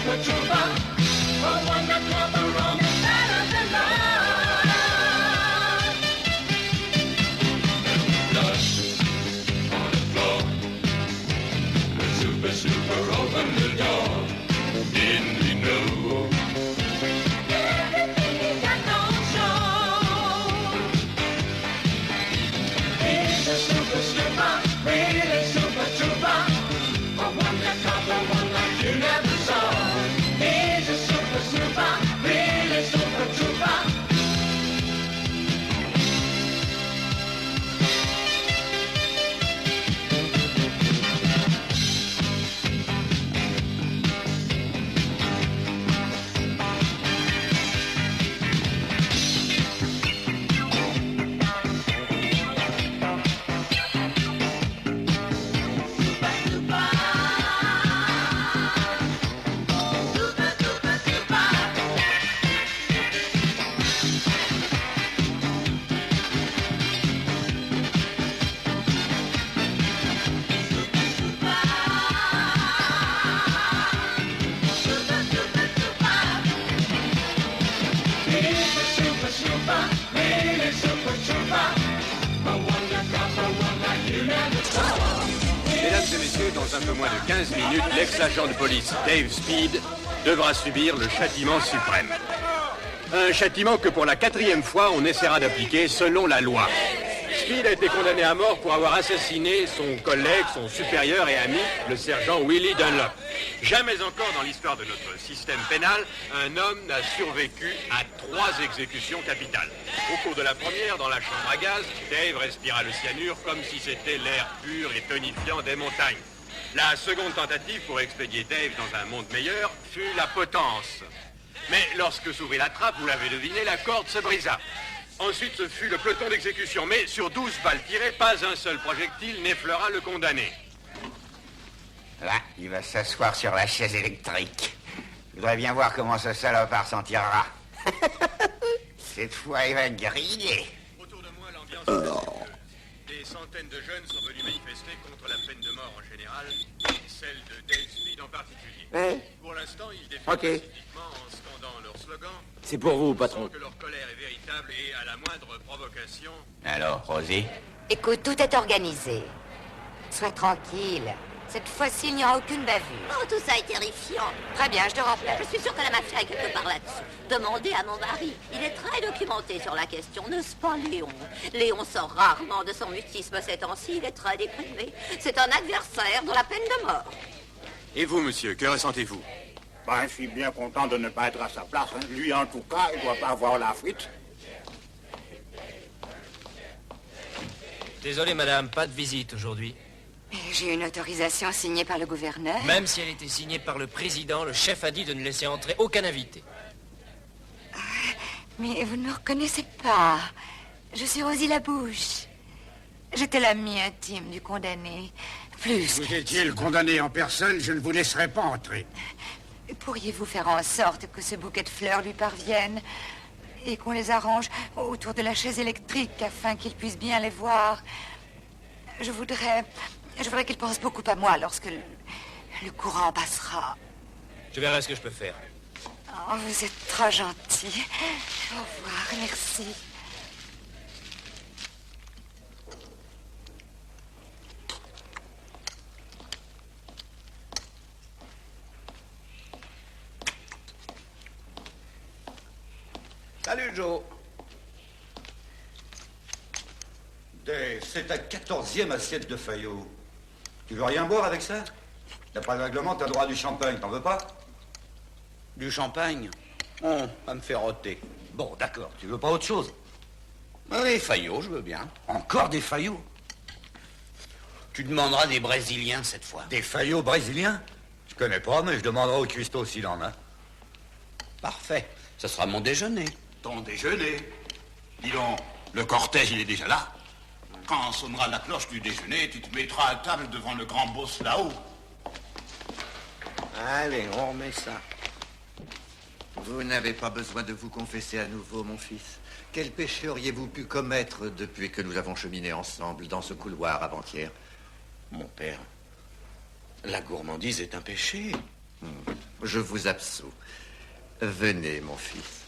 super trooper, the one that caught the wrong side of the line. Blood on the floor. The super super opened the door. Didn't he know? Everything he got don't show. He's a super super, really super trooper. The one that caught the one like you never saw. He's a super super, really super trooper. Mesdames et messieurs, dans un peu moins de 15 minutes, l'ex-agent de police Dave Speed devra subir le châtiment suprême. Un châtiment que pour la 4e fois, on essaiera d'appliquer selon la loi. Speed a été condamné à mort pour avoir assassiné son collègue, son supérieur et ami, le sergent Willie Dunlop. Jamais encore dans l'histoire de notre système pénal, un homme n'a survécu à 3 exécutions capitales. Au cours de la première, dans la chambre à gaz, Dave respira le cyanure comme si c'était l'air pur et tonifiant des montagnes. La seconde tentative pour expédier Dave dans un monde meilleur fut la potence. Mais lorsque s'ouvrit la trappe, vous l'avez deviné, la corde se brisa. Ensuite, ce fut le peloton d'exécution, mais sur 12 balles tirées, pas un seul projectile n'effleura le condamné. Là, il va s'asseoir sur la chaise électrique. Je voudrais bien voir comment ce salopard s'en tirera. Cette fois, il va griller. Autour de moi, l'ambiance Des centaines de jeunes sont venus manifester contre la peine de mort en général, et celle de Dave Speed en particulier. Ouais. Pour l'instant, ils défient Ok. pacifiquement en scandant leur slogan. C'est pour vous, patron. Sans que leur colère est véritable et à la moindre provocation. Alors, Rosie? Écoute, tout est organisé. Sois tranquille. Cette fois-ci, il n'y aura aucune bavure. Oh, tout ça est terrifiant. Très bien, je te rappelle. Je suis sûre que la mafia est quelque part là-dessus. Demandez à mon mari. Il est très documenté sur la question, n'est-ce pas, Léon? Léon sort rarement de son mutisme ces temps-ci. Il est très déprimé. C'est un adversaire de la peine de mort. Et vous, monsieur, que ressentez-vous? Ben, je suis bien content de ne pas être à sa place. Hein. Lui, en tout cas, il ne doit pas avoir la frite. Désolé, madame, pas de visite aujourd'hui. J'ai une autorisation signée par le gouverneur. Même si elle était signée par le président, le chef a dit de ne laisser entrer aucun invité. Mais vous ne me reconnaissez pas. Je suis Rosie Labouche. J'étais l'amie intime du condamné. Plus. Vous étiez le condamné en personne, je ne vous laisserai pas entrer. Pourriez-vous faire en sorte que ce bouquet de fleurs lui parvienne et qu'on les arrange autour de la chaise électrique afin qu'il puisse bien les voir? Je voudrais qu'il pense beaucoup à moi lorsque le courant passera. Je verrai ce que je peux faire. Oh, vous êtes trop gentil. Au revoir, merci. Salut, Joe. Dave, c'est ta 14e assiette de Fayot. Tu veux rien boire avec ça? D'après le règlement, t'as droit à du champagne, t'en veux pas? Du champagne? On va me faire ôter. Bon, d'accord, tu veux pas autre chose? Oui, Fayot, je veux bien. Encore des Fayots? Tu demanderas des Brésiliens cette fois. Des Fayots brésiliens? Je connais pas, mais je demanderai au cuistot s'il en a. Parfait. Ce sera mon déjeuner. Ton déjeuner? Dis donc, le cortège, il est déjà là. Quand sonnera la cloche du déjeuner, tu te mettras à table devant le grand boss là-haut. Allez, on remet ça. Vous n'avez pas besoin de vous confesser à nouveau, mon fils. Quel péché auriez-vous pu commettre depuis que nous avons cheminé ensemble dans ce couloir avant-hier? Mon père, la gourmandise est un péché. Je vous absous. Venez, mon fils.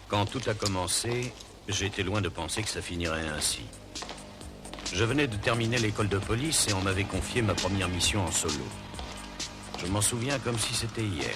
Quand tout a commencé, j'étais loin de penser que ça finirait ainsi. Je venais de terminer l'école de police et on m'avait confié ma première mission en solo. Je m'en souviens comme si c'était hier.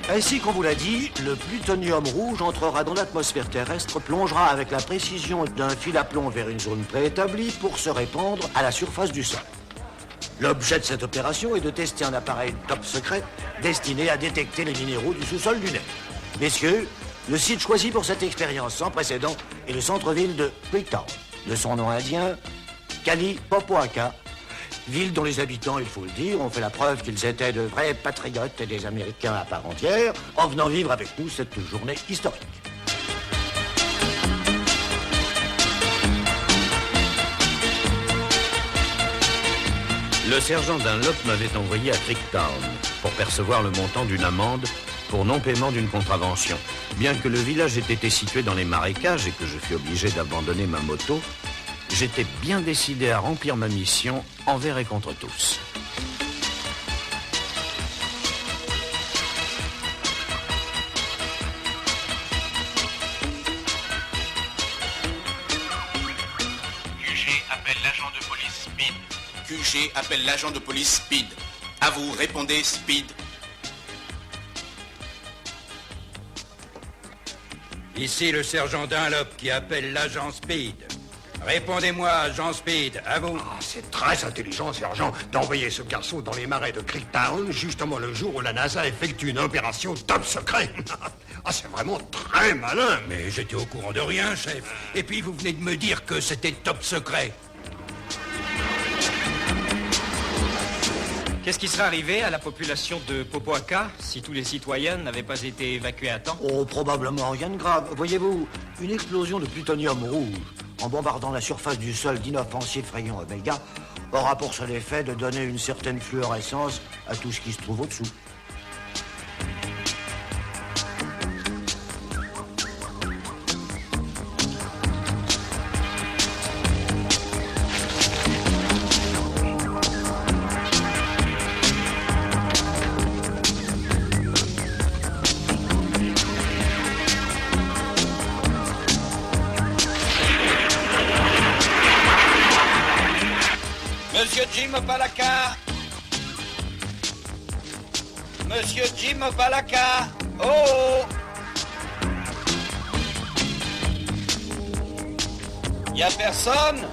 Ainsi qu'on vous l'a dit, le plutonium rouge entrera dans l'atmosphère terrestre, plongera avec la précision d'un fil à plomb vers une zone préétablie pour se répandre à la surface du sol. L'objet de cette opération est de tester un appareil top secret destiné à détecter les minéraux du sous-sol lunaire. Messieurs, le site choisi pour cette expérience sans précédent est le centre-ville de Creektown. De son nom indien, Kalipopoaka, ville dont les habitants, il faut le dire, ont fait la preuve qu'ils étaient de vrais patriotes et des Américains à part entière en venant vivre avec nous cette journée historique. Le sergent Dunlop m'avait envoyé à Creektown pour percevoir le montant d'une amende pour non-paiement d'une contravention. Bien que le village ait été situé dans les marécages et que je fus obligé d'abandonner ma moto, j'étais bien décidé à remplir ma mission envers et contre tous. QG appelle l'agent de police Speed. QG appelle l'agent de police Speed. À vous, répondez Speed. Ici le sergent Dunlop qui appelle l'agent Speed. Répondez-moi, agent Speed, à vous. Ah, c'est très intelligent, sergent, d'envoyer ce garçon dans les marais de Creektown, justement le jour où la NASA effectue une opération top secret. Ah, c'est vraiment très malin. Mais j'étais au courant de rien, chef. Et puis vous venez de me dire que c'était top secret. Qu'est-ce qui serait arrivé à la population de Popoaka si tous les citoyens n'avaient pas été évacués à temps? Oh, probablement rien de grave. Voyez-vous, une explosion de plutonium rouge en bombardant la surface du sol d'inoffensifs rayons oméga aura pour seul effet de donner une certaine fluorescence à tout ce qui se trouve au-dessous. Monsieur Jim Opalaka. Monsieur Jim Opalaka. Oh. Y a personne?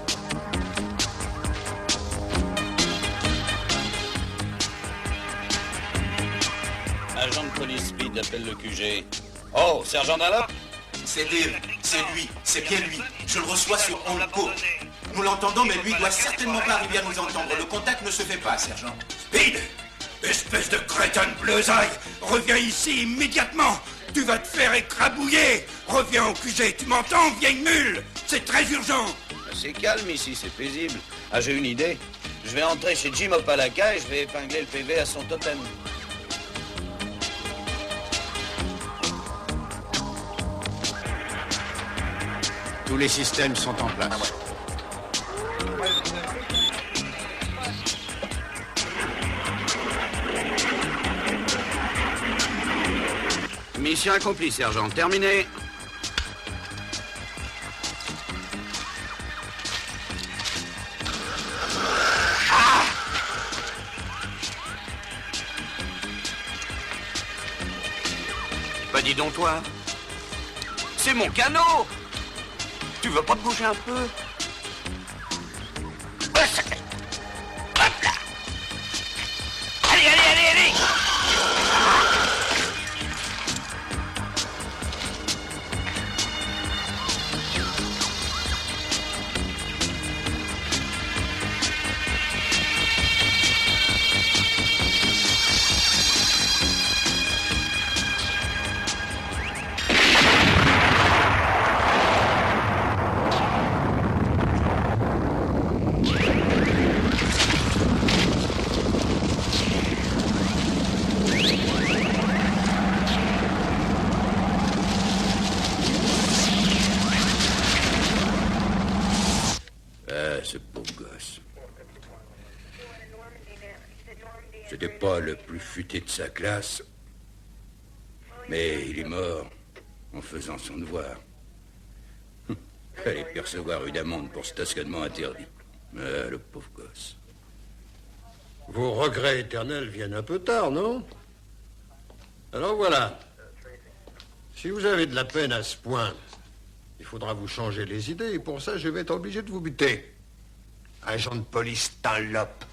Agent de police Speed appelle le QG. Oh, sergent Dunlop? C'est Dave, c'est lui, c'est bien lui. Je le reçois sur Onco. Nous l'entendons, mais lui doit certainement pas arriver à nous entendre. Le contact ne se fait pas, sergent. Speed! Espèce de crétin de bleusaille! Reviens ici immédiatement! Tu vas te faire écrabouiller! Reviens au QG, tu m'entends, vieille mule? C'est très urgent! C'est calme ici, c'est paisible. Ah, j'ai une idée. Je vais entrer chez Jim Opalaka et je vais épingler le PV à son totem. Tous les systèmes sont en place. Mission accomplie, sergent. Terminé. Bah dis donc toi. C'est mon canot. Tu veux pas te bouger un peu? Hop là. Allez, allez, allez, allez. le plus futé de sa classe. Mais il est mort en faisant son devoir. Fallait percevoir une amende pour stationnement interdit. Ah, le pauvre gosse. Vos regrets éternels viennent un peu tard, non? Alors voilà. Si vous avez de la peine à ce point, il faudra vous changer les idées, et pour ça, je vais être obligé de vous buter. Agent de police Dunlop.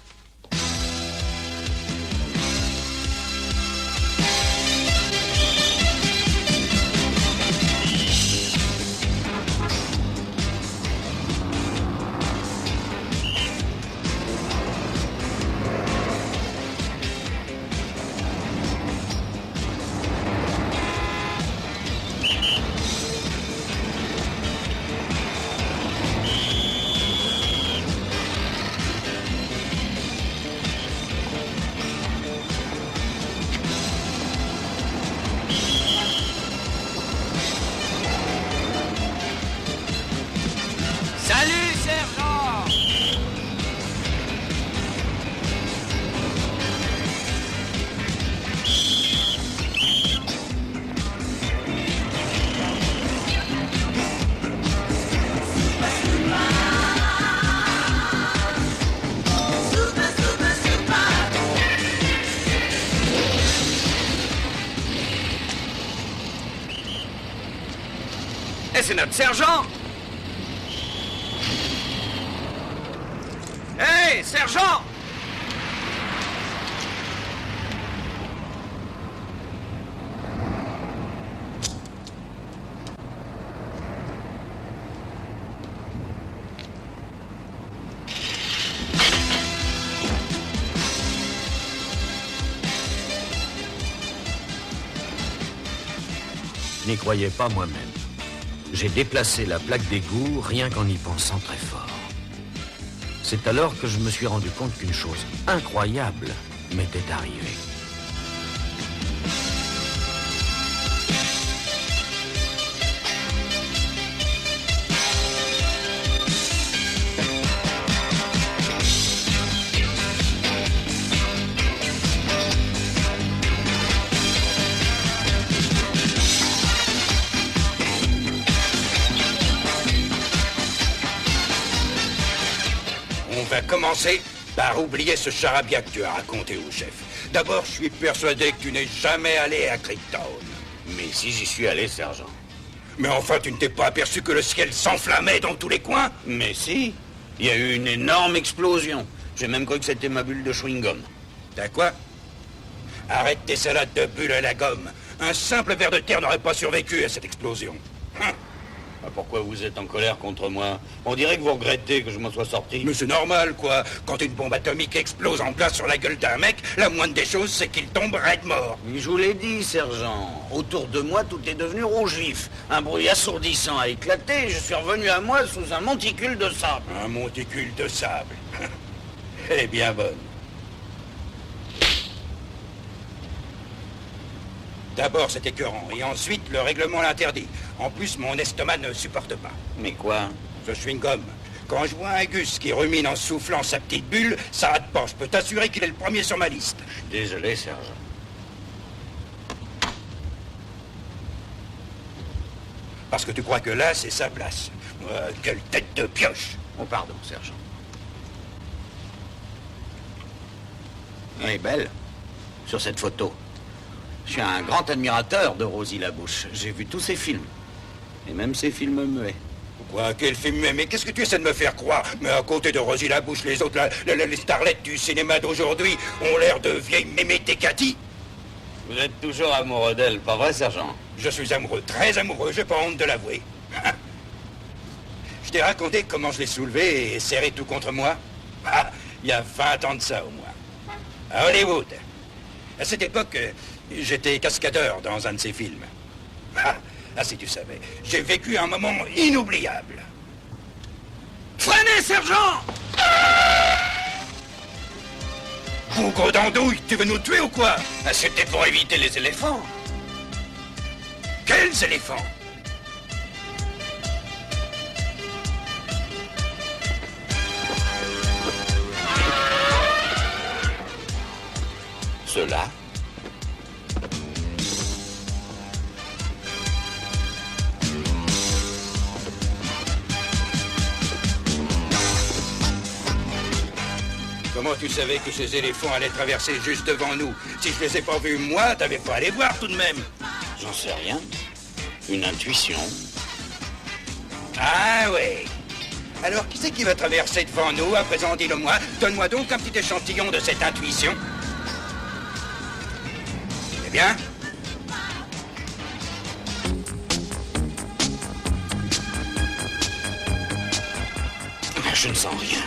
Salut, sergent! Et c'est notre sergent! Hé, sergent! Je n'y croyais pas moi-même. J'ai déplacé la plaque d'égout rien qu'en y pensant très fort. C'est alors que je me suis rendu compte qu'une chose incroyable m'était arrivée. On va commencer par oublier ce charabia que tu as raconté au chef. D'abord, je suis persuadé que tu n'es jamais allé à Creektown. Mais si j'y suis allé, sergent. Mais enfin, tu ne t'es pas aperçu que le ciel s'enflammait dans tous les coins? Mais si. Il y a eu une énorme explosion. J'ai même cru que c'était ma bulle de chewing-gum. T'as quoi? Arrête tes salades de bulles à la gomme. Un simple ver de terre n'aurait pas survécu à cette explosion. Pourquoi vous êtes en colère contre moi? On dirait que vous regrettez que je m'en sois sorti. Mais c'est normal, quoi. Quand une bombe atomique explose en place sur la gueule d'un mec, la moindre des choses, c'est qu'il tombe raide mort. Mais je vous l'ai dit, sergent. Autour de moi, tout est devenu rouge vif. Un bruit assourdissant a éclaté et je suis revenu à moi sous un monticule de sable. Un monticule de sable. Elle est bien bonne. D'abord, c'est écœurant, et ensuite, le règlement l'interdit. En plus, mon estomac ne supporte pas. Mais quoi? Ce chewing-gum. Quand je vois un Gus qui rumine en soufflant sa petite bulle, ça rate pas. Je peux t'assurer qu'il est le premier sur ma liste. Je suis désolé, sergent. Parce que tu crois que là, c'est sa place. Quelle tête de pioche. Oh, pardon, sergent. Elle est belle, sur cette photo. Je suis un grand admirateur de Rosie Labouche. J'ai vu tous ses films. Et même ses films muets. Quoi? Quel film muet? Mais qu'est-ce que tu essaies de me faire croire? Mais à côté de Rosie Labouche, les autres, les starlettes du cinéma d'aujourd'hui ont l'air de vieilles mémés Cathy. Vous êtes toujours amoureux d'elle, pas vrai, sergent? Je suis amoureux, très amoureux, j'ai pas honte de l'avouer. Je t'ai raconté comment je l'ai soulevé et serré tout contre moi? Il y a 20 ans de ça, au moins. À Hollywood. À cette époque, j'étais cascadeur dans un de ses films. Si tu savais, j'ai vécu un moment inoubliable. Freinez, sergent! Bougre d'andouille, tu veux nous tuer ou quoi? C'était pour éviter les éléphants. Quels éléphants? Ceux-là? Comment tu savais que ces éléphants allaient traverser juste devant nous? Si je les ai pas vus moi, t'avais pas à les voir tout de même. J'en sais rien. Une intuition. Ah oui. Alors, qui c'est qui va traverser devant nous? À présent, dis-le-moi. Donne-moi donc un petit échantillon de cette intuition. Eh bien? Je ne sens rien.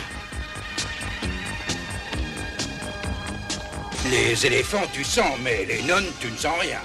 Les éléphants, tu sens, mais les nonnes, tu ne sens rien.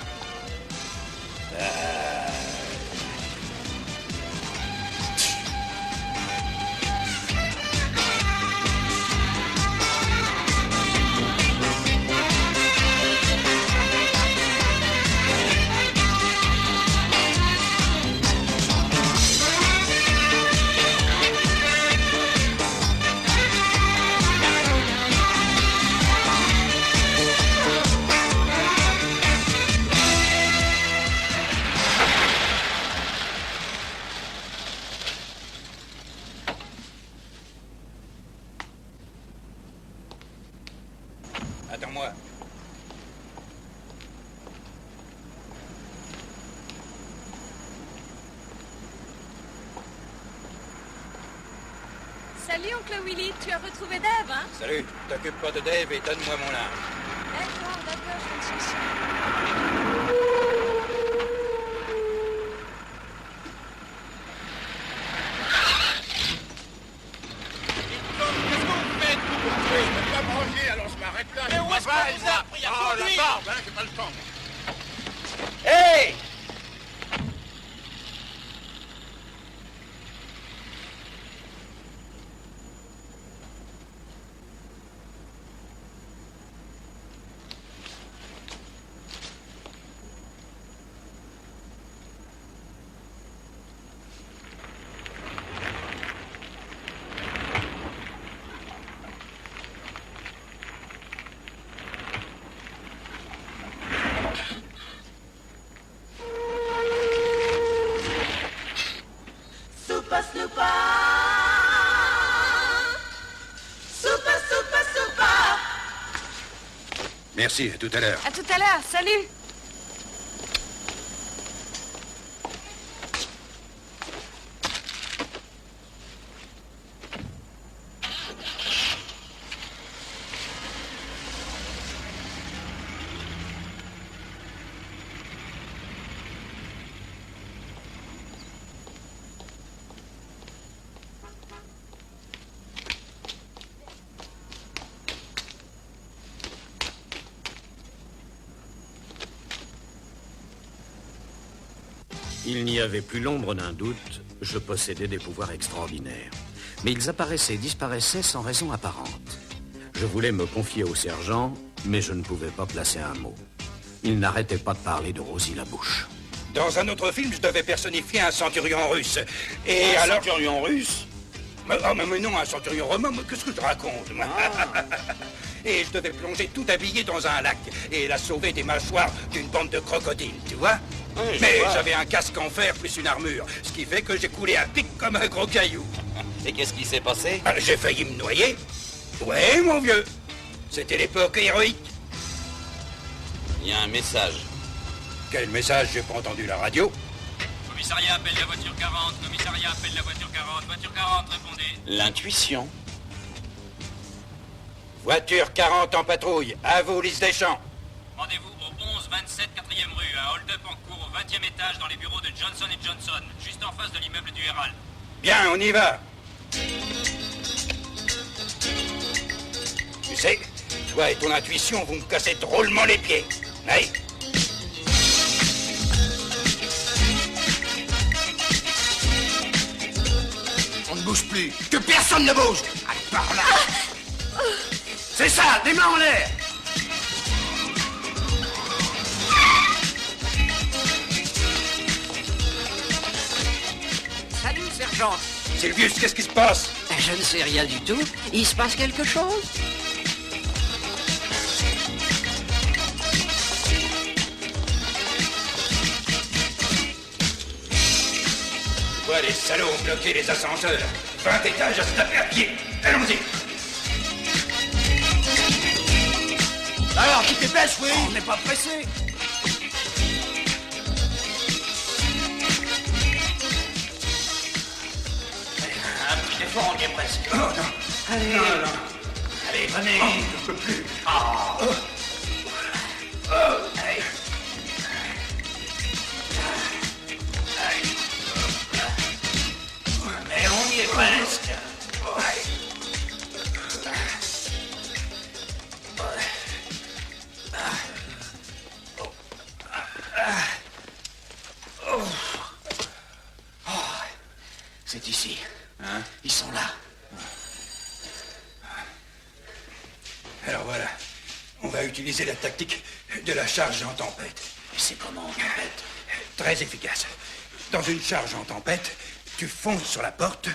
Attends-moi. Salut, oncle Willy. Tu as retrouvé Dave, hein? Salut, t'occupe pas de Dave et donne-moi mon linge. D'accord, d'accord, je viens te chercher. J'ai pas le temps. Hey! Super, super. Super, super, super. Merci, à tout à l'heure. À tout à l'heure, salut. Il n'y avait plus l'ombre d'un doute, je possédais des pouvoirs extraordinaires. Mais ils apparaissaient et disparaissaient sans raison apparente. Je voulais me confier au sergent, mais je ne pouvais pas placer un mot. Il n'arrêtait pas de parler de Rosie Labouche. Dans un autre film, je devais personnifier un centurion russe. Et Un alors... centurion russe? mais non, un centurion romain, mais qu'est-ce que je raconte, moi? Et je devais plonger tout habillé dans un lac et la sauver des mâchoires d'une bande de crocodiles, tu vois? Oui, je mais vois. j'avais un casque en fer plus une armure, ce qui fait que j'ai coulé à pic comme un gros caillou. Et qu'est-ce qui s'est passé? J'ai failli me noyer. Ouais, mon vieux. C'était l'époque héroïque. Il y a un message. Quel message? J'ai pas entendu la radio. Commissariat appelle la voiture 40. Commissariat appelle la voiture 40. Voiture 40, répondez. L'intuition. Voiture 40 en patrouille. À vous, Lys Deschamps. Rendez-vous au 11-27 4e rue, à hold-up en cours au 20e étage dans les bureaux de Johnson & Johnson, juste en face de l'immeuble du Herald. Bien, on y va. Tu sais, toi et ton intuition, vous me cassez drôlement les pieds. Allez. On ne bouge plus. Que personne ne bouge. Allez, par là. C'est ça, des mains en l'air. Salut, sergent. Sylvius, qu'est-ce qui se passe? Je ne sais rien du tout. Il se passe quelque chose? fois, les salauds ont bloqué les ascenseurs. 20 étages à se taper à pied. Allons-y. Alors, tu te dépêches, oui? On n'est pas pressé. Un petit effort, on y est presque. Oh non. Allez. Non, non. Allez, venez. Oh, je ne peux plus. Ah. Allez. Mais on y est presque. C'est ici. Hein? Ils sont là. Alors voilà. On va utiliser la tactique de la charge en tempête. Et c'est comment en tempête? Très efficace. Dans une charge en tempête, tu fonces sur la porte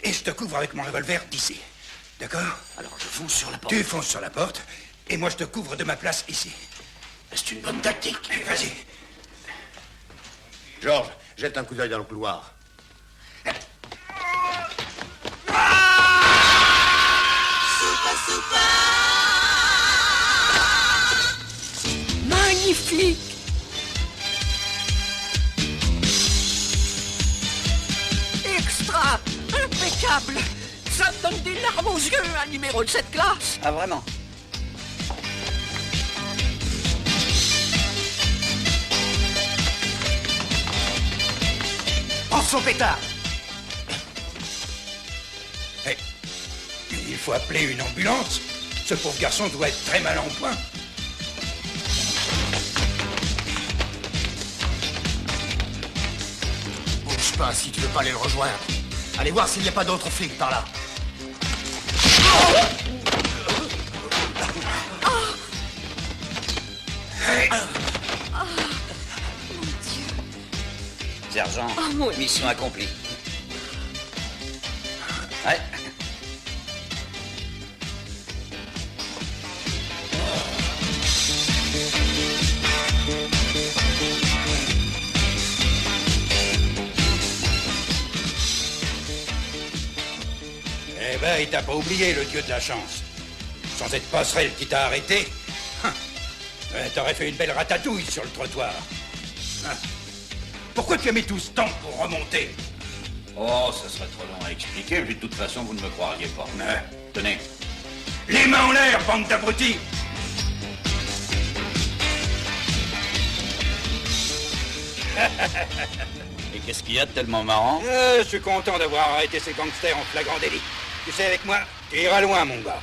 et je te couvre avec mon revolver d'ici. D'accord? Alors je fonce sur la porte. Tu fonces sur la porte et moi je te couvre de ma place ici. C'est une bonne tactique. Vas-y. Georges, jette un coup d'œil dans le couloir. Magnifique! Extra! Impeccable! Ça me donne des larmes aux yeux, un numéro de cette classe! Ah, vraiment? Prends son pétard! Hey, il faut appeler une ambulance. Ce pauvre garçon doit être très mal en point. Bouge pas si tu veux pas aller le rejoindre. Allez voir s'il n'y a pas d'autres flics par là. Sergent, mon mission accomplie. Ouais. Eh ben, il t'a pas oublié, le dieu de la chance. Sans cette passerelle qui t'a arrêté, t'aurais fait une belle ratatouille sur le trottoir. Pourquoi tu as mis tout ce temps pour remonter? Oh, ça serait trop long à expliquer, mais de toute façon, vous ne me croiriez pas. Tenez. Les mains en l'air, bande d'abrutis! Et qu'est-ce qu'il y a de tellement marrant? Je suis content d'avoir arrêté ces gangsters en flagrant délit. Tu sais, avec moi, tu iras loin, mon gars.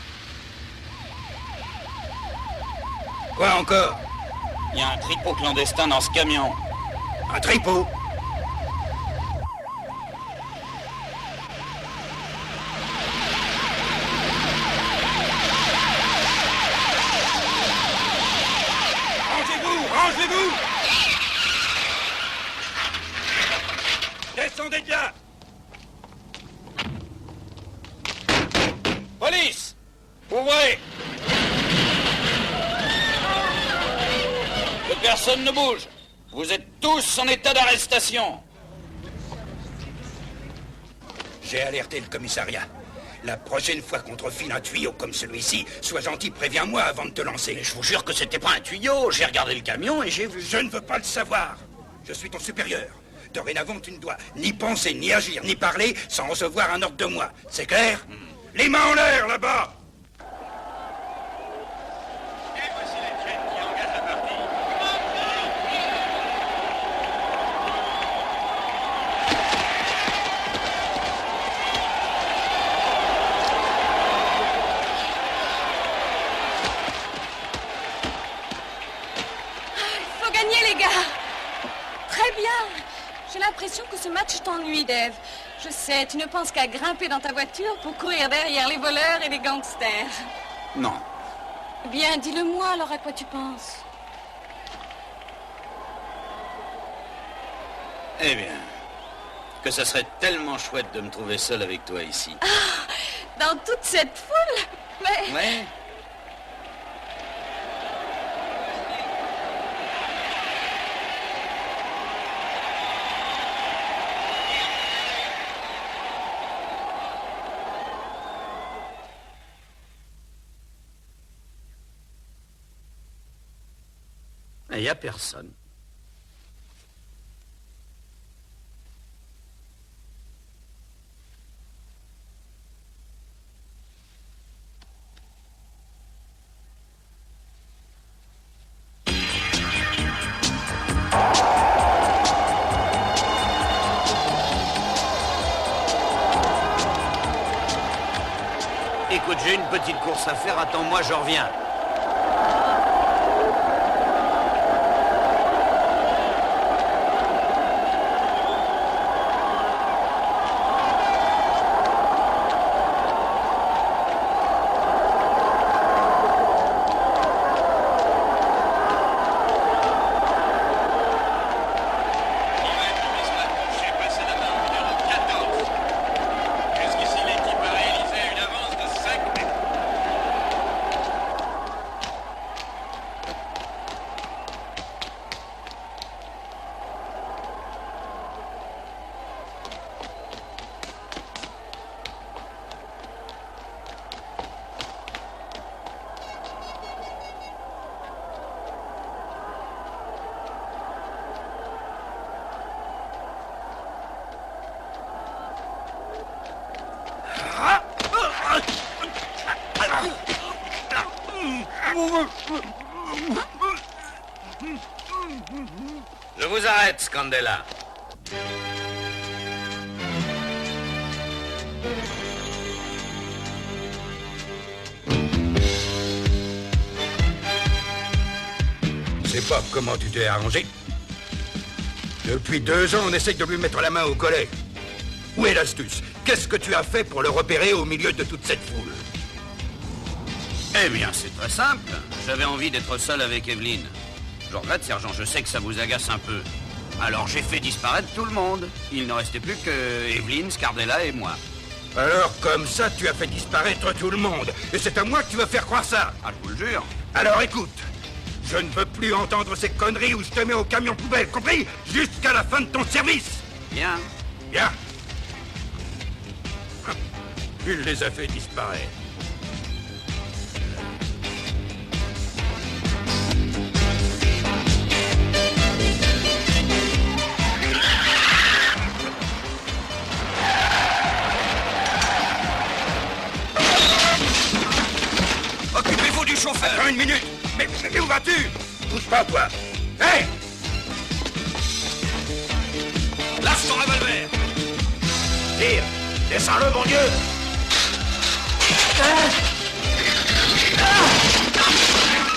Quoi encore? Il y a un tripot clandestin dans ce camion. Un tripot? Rangez-vous! Rangez-vous! Descendez de là! Police! Ouvrez! Que personne ne bouge. Vous êtes tous en état d'arrestation. J'ai alerté le commissariat. La prochaine fois qu'on te refile un tuyau comme celui-ci, sois gentil, préviens-moi avant de te lancer. Mais je vous jure que c'était pas un tuyau. J'ai regardé le camion et j'ai vu... Je ne veux pas le savoir. Je suis ton supérieur. Dorénavant, tu ne dois ni penser, ni agir, ni parler sans recevoir un ordre de moi. C'est clair? Les mains en l'air, là-bas! Et voici la chaîne qui engage la partie. Il faut gagner, les gars. Très bien. J'ai l'impression que ce match t'ennuie, Dave. Je sais, tu ne penses qu'à grimper dans ta voiture pour courir derrière les voleurs et les gangsters. Non. Bien, dis-le-moi alors à quoi tu penses. Eh bien, que ça serait tellement chouette de me trouver seul avec toi ici. Dans toute cette foule. Mais... Ouais. n'y a personne. Écoute, j'ai une petite course à faire, attends-moi, je reviens. Je vous arrête, Scandella. Je sais pas comment tu t'es arrangé. Depuis 2 ans, on essaye de lui mettre la main au collet. Où est l'astuce? Qu'est-ce que tu as fait pour le repérer au milieu de toute cette foule? Eh bien, c'est très simple. J'avais envie d'être seul avec Evelyn. Je regrette, sergent, je sais que ça vous agace un peu. Alors j'ai fait disparaître tout le monde. Il ne restait plus que Evelyn, Scardella et moi. Alors, comme ça, tu as fait disparaître tout le monde. Et c'est à moi que tu vas faire croire ça. Ah, je vous le jure. Alors écoute, je ne veux plus entendre ces conneries où je te mets au camion poubelle, compris? Jusqu'à la fin de ton service. Bien. Bien. Il les a fait disparaître. Occupez-vous du chauffeur. Attends une minute. Mais où vas-tu? Bouge pas, toi. Hé! Lâche ton revolver. Tire. Descends-le, mon Dieu.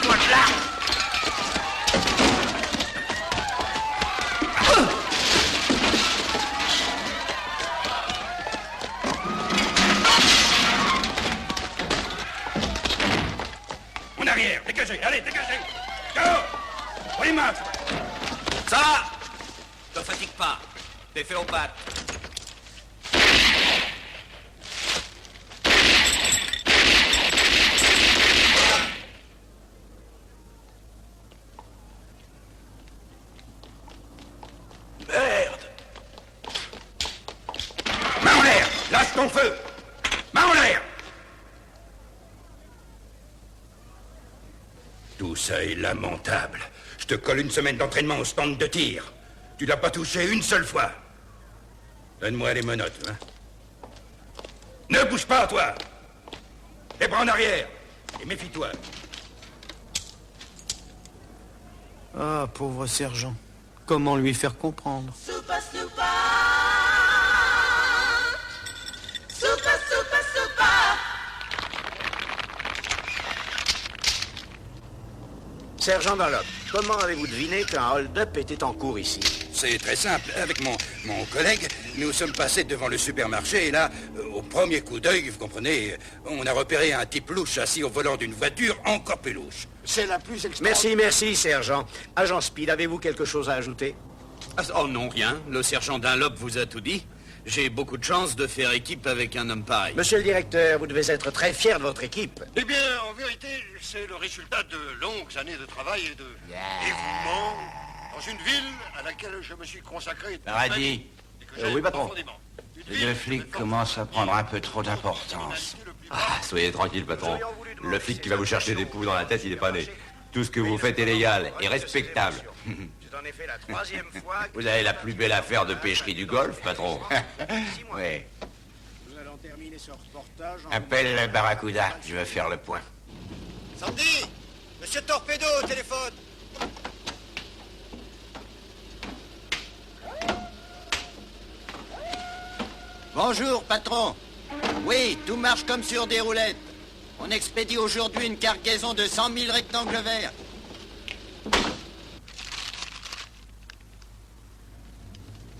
Voilà. En arrière, dégagez, allez, dégagez. Go! On y marche. Ça va. Te fatigue pas. T'es fait aux pattes. Merde! Main en l'air! Lâche ton feu! Main en l'air! Tout ça est lamentable. Je te colle une semaine d'entraînement au stand de tir. Tu l'as pas touché une seule fois. Donne-moi les menottes, hein. Ne bouge pas, toi! Les bras en arrière! Et méfie-toi. Ah, pauvre sergent. Comment lui faire comprendre? Super, super. Super, super, super. Sergent Dunlop, comment avez-vous deviné qu'un hold-up était en cours ici? C'est très simple. Avec mon collègue, nous sommes passés devant le supermarché et là, au premier coup d'œil, vous comprenez, on a repéré un type louche assis au volant d'une voiture encore plus louche. C'est la plus extraordinaire... Merci, sergent. Agent Speed, avez-vous quelque chose à ajouter? Oh non, rien. Le sergent Dunlop vous a tout dit. J'ai beaucoup de chance de faire équipe avec un homme pareil. Monsieur le directeur, vous devez être très fier de votre équipe. Eh bien, en vérité, c'est le résultat de longues années de travail et de dévouement dans une ville à laquelle je me suis consacré. Paradis. Oui, patron. Les deux flics commencent à prendre un peu trop d'importance. Ah, soyez tranquille, patron. Le flic qui va vous chercher des poux dans la tête, il est pas né. Tout ce que vous faites est légal et respectable. C'est en effet la 3e fois que... Vous avez la plus belle affaire de pêcherie du Golfe, patron. Oui. Nous allons terminer ce reportage en... Appelle le Barracuda, je vais faire le point. Sandy, Monsieur Torpedo au téléphone. Bonjour, patron. Oui, tout marche comme sur des roulettes. On expédie aujourd'hui une cargaison de 100 000 rectangles verts.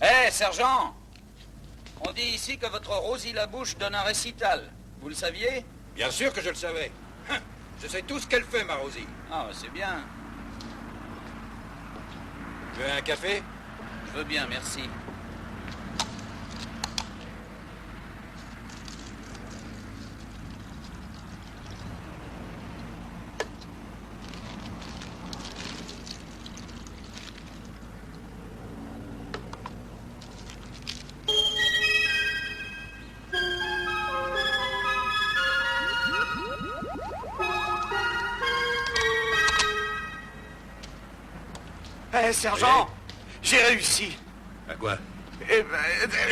Hé, sergent! On dit ici que votre Rosie Labouche donne un récital. Vous le saviez? Bien sûr que je le savais. Je sais tout ce qu'elle fait, ma Rosie. Ah, c'est bien. Tu veux un café? Je veux bien, merci. Eh, sergent, j'ai réussi. À quoi? Eh ben,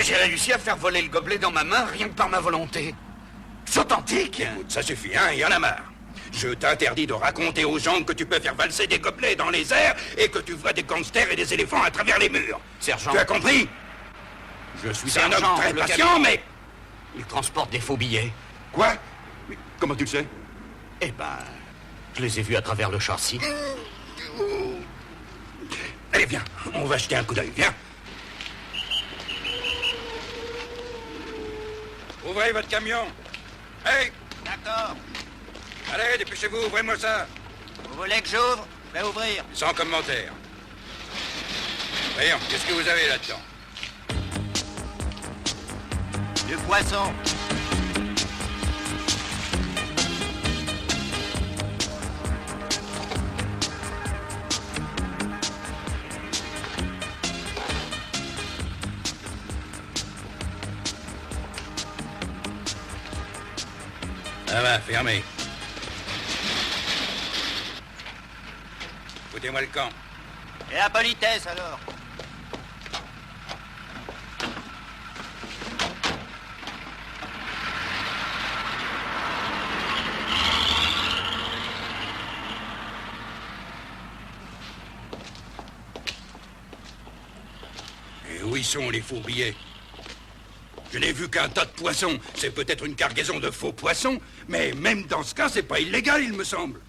j'ai réussi à faire voler le gobelet dans ma main, rien que par ma volonté. C'est authentique. Écoute, ça suffit, hein, il y en a marre. Je t'interdis de raconter aux gens que tu peux faire valser des gobelets dans les airs et que tu vois des gangsters et des éléphants à travers les murs. Sergent. Tu as compris? Je suis un Sergent, homme très le patient, camion. mais... Il transporte des faux billets. Quoi? Mais comment tu le sais? Eh ben, je les ai vus à travers le châssis. Allez, viens, on va jeter un coup d'œil, viens. Ouvrez votre camion. Hey! D'accord. Allez, dépêchez-vous, ouvrez-moi ça. Vous voulez que j'ouvre? Je vais ouvrir. Sans commentaire. Voyons, qu'est-ce que vous avez là-dedans? Du poisson. Ça va, fermez. Foutez-moi le camp. Et la politesse, alors? Et où ils sont, les faux billets? Je n'ai vu qu'un tas de poissons. C'est peut-être une cargaison de faux poissons, mais même dans ce cas, c'est pas illégal, il me semble.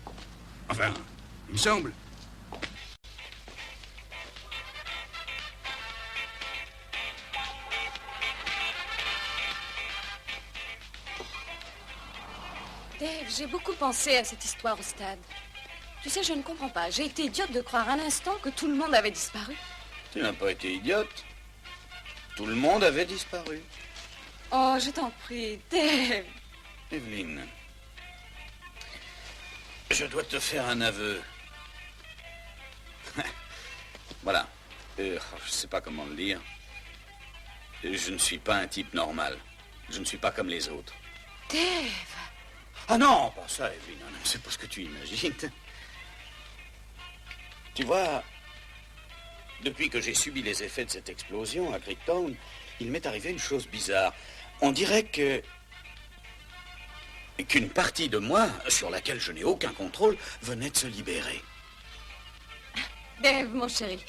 Enfin, il me semble. Dave, j'ai beaucoup pensé à cette histoire au stade. Tu sais, je ne comprends pas. J'ai été idiote de croire un instant que tout le monde avait disparu. Tu n'as pas été idiote. Tout le monde avait disparu. Oh, je t'en prie, Dave. Evelyne, je dois te faire un aveu. Voilà. Je sais pas comment le dire. Je ne suis pas un type normal. Je ne suis pas comme les autres. Dave. Ah non, pas ça, Evelyne. Non, c'est pas ce que tu imagines. Tu vois, depuis que j'ai subi les effets de cette explosion à Creektown, il m'est arrivé une chose bizarre. On dirait qu'une partie de moi, sur laquelle je n'ai aucun contrôle, venait de se libérer. Dave, mon chéri,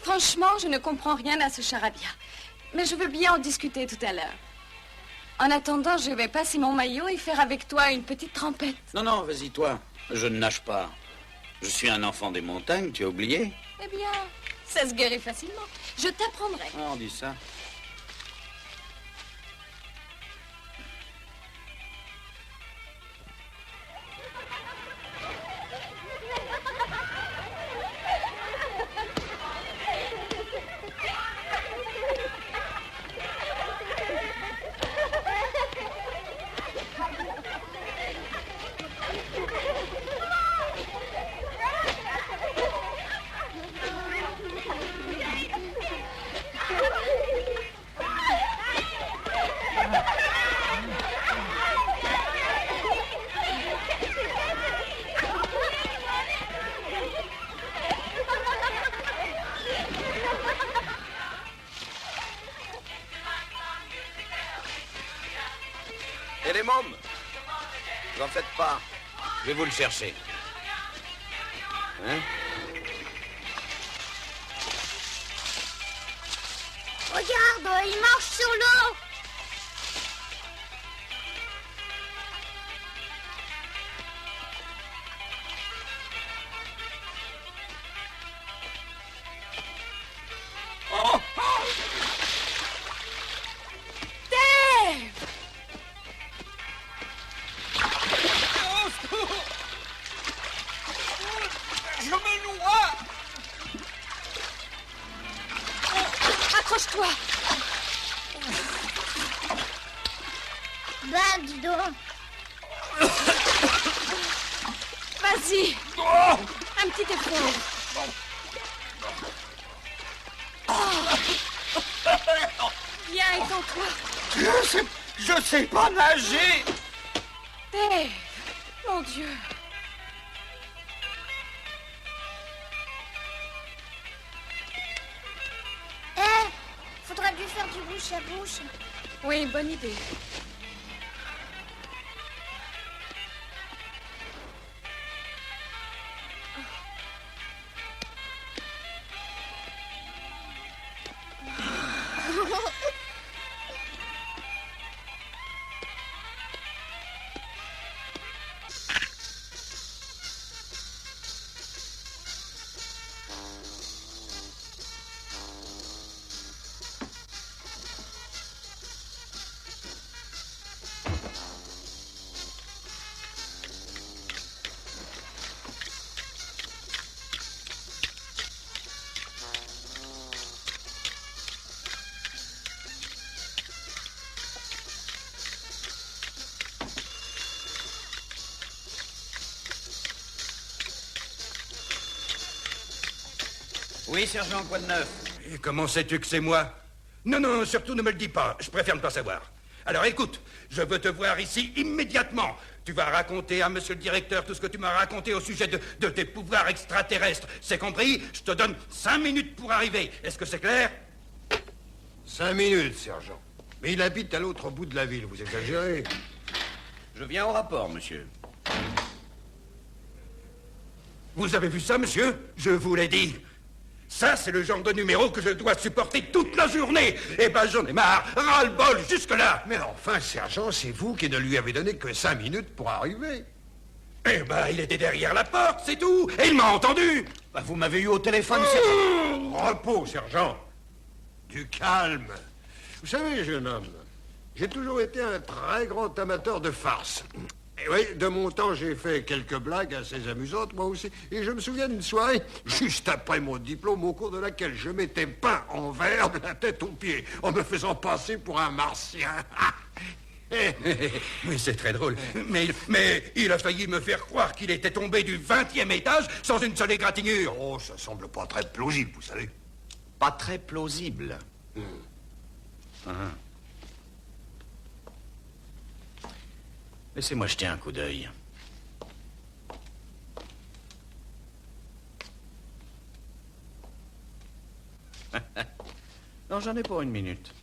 franchement, je ne comprends rien à ce charabia. Mais je veux bien en discuter tout à l'heure. En attendant, je vais passer mon maillot et faire avec toi une petite trempette. Non, non, vas-y, toi. Je ne nage pas. Je suis un enfant des montagnes, tu as oublié? Eh bien, ça se guérit facilement. Je t'apprendrai. Ah, on dit ça. Et les mômes? Vous en faites pas. Je vais vous le chercher. Hein? Regarde, il marche sur l'eau. Oh! Dave! Je me noie! Accroche-toi! Ben, dis donc. Vas-y! Un petit effort. Viens, étends-toi. Je sais pas nager! Dave! Mon Dieu! Faudrait lui faire du bouche à bouche. Oui, bonne idée. Oui, sergent, quoi de neuf? Et comment sais-tu que c'est moi? Non, non, surtout ne me le dis pas. Je préfère ne pas savoir. Alors écoute, je veux te voir ici immédiatement. Tu vas raconter à monsieur le directeur tout ce que tu m'as raconté au sujet de tes pouvoirs extraterrestres. C'est compris? Je te donne 5 minutes pour arriver. Est-ce que c'est clair? 5 minutes, sergent. Mais il habite à l'autre bout de la ville, vous exagérez. Je viens au rapport, monsieur. Vous avez vu ça, monsieur? Je vous l'ai dit. Ça, c'est le genre de numéro que je dois supporter toute la journée. Eh ben, j'en ai marre. Ras-le-bol, jusque-là. Mais enfin, sergent, c'est vous qui ne lui avez donné que 5 minutes pour arriver. Eh ben, il était derrière la porte, c'est tout. Et il m'a entendu. Bah, vous m'avez eu au téléphone, sergent. Repos, sergent. Du calme. Vous savez, jeune homme, j'ai toujours été un très grand amateur de farce. Et oui, de mon temps, j'ai fait quelques blagues assez amusantes, moi aussi. Et je me souviens d'une soirée, juste après mon diplôme, au cours de laquelle je m'étais peint en vert de la tête aux pieds, en me faisant passer pour un martien. Oui, c'est très drôle. Mais il a failli me faire croire qu'il était tombé du 20e étage sans une seule égratignure. Oh, ça semble pas très plausible, vous savez. Pas très plausible. Laissez-moi jeter un coup d'œil. Non, j'en ai pour 1 minute.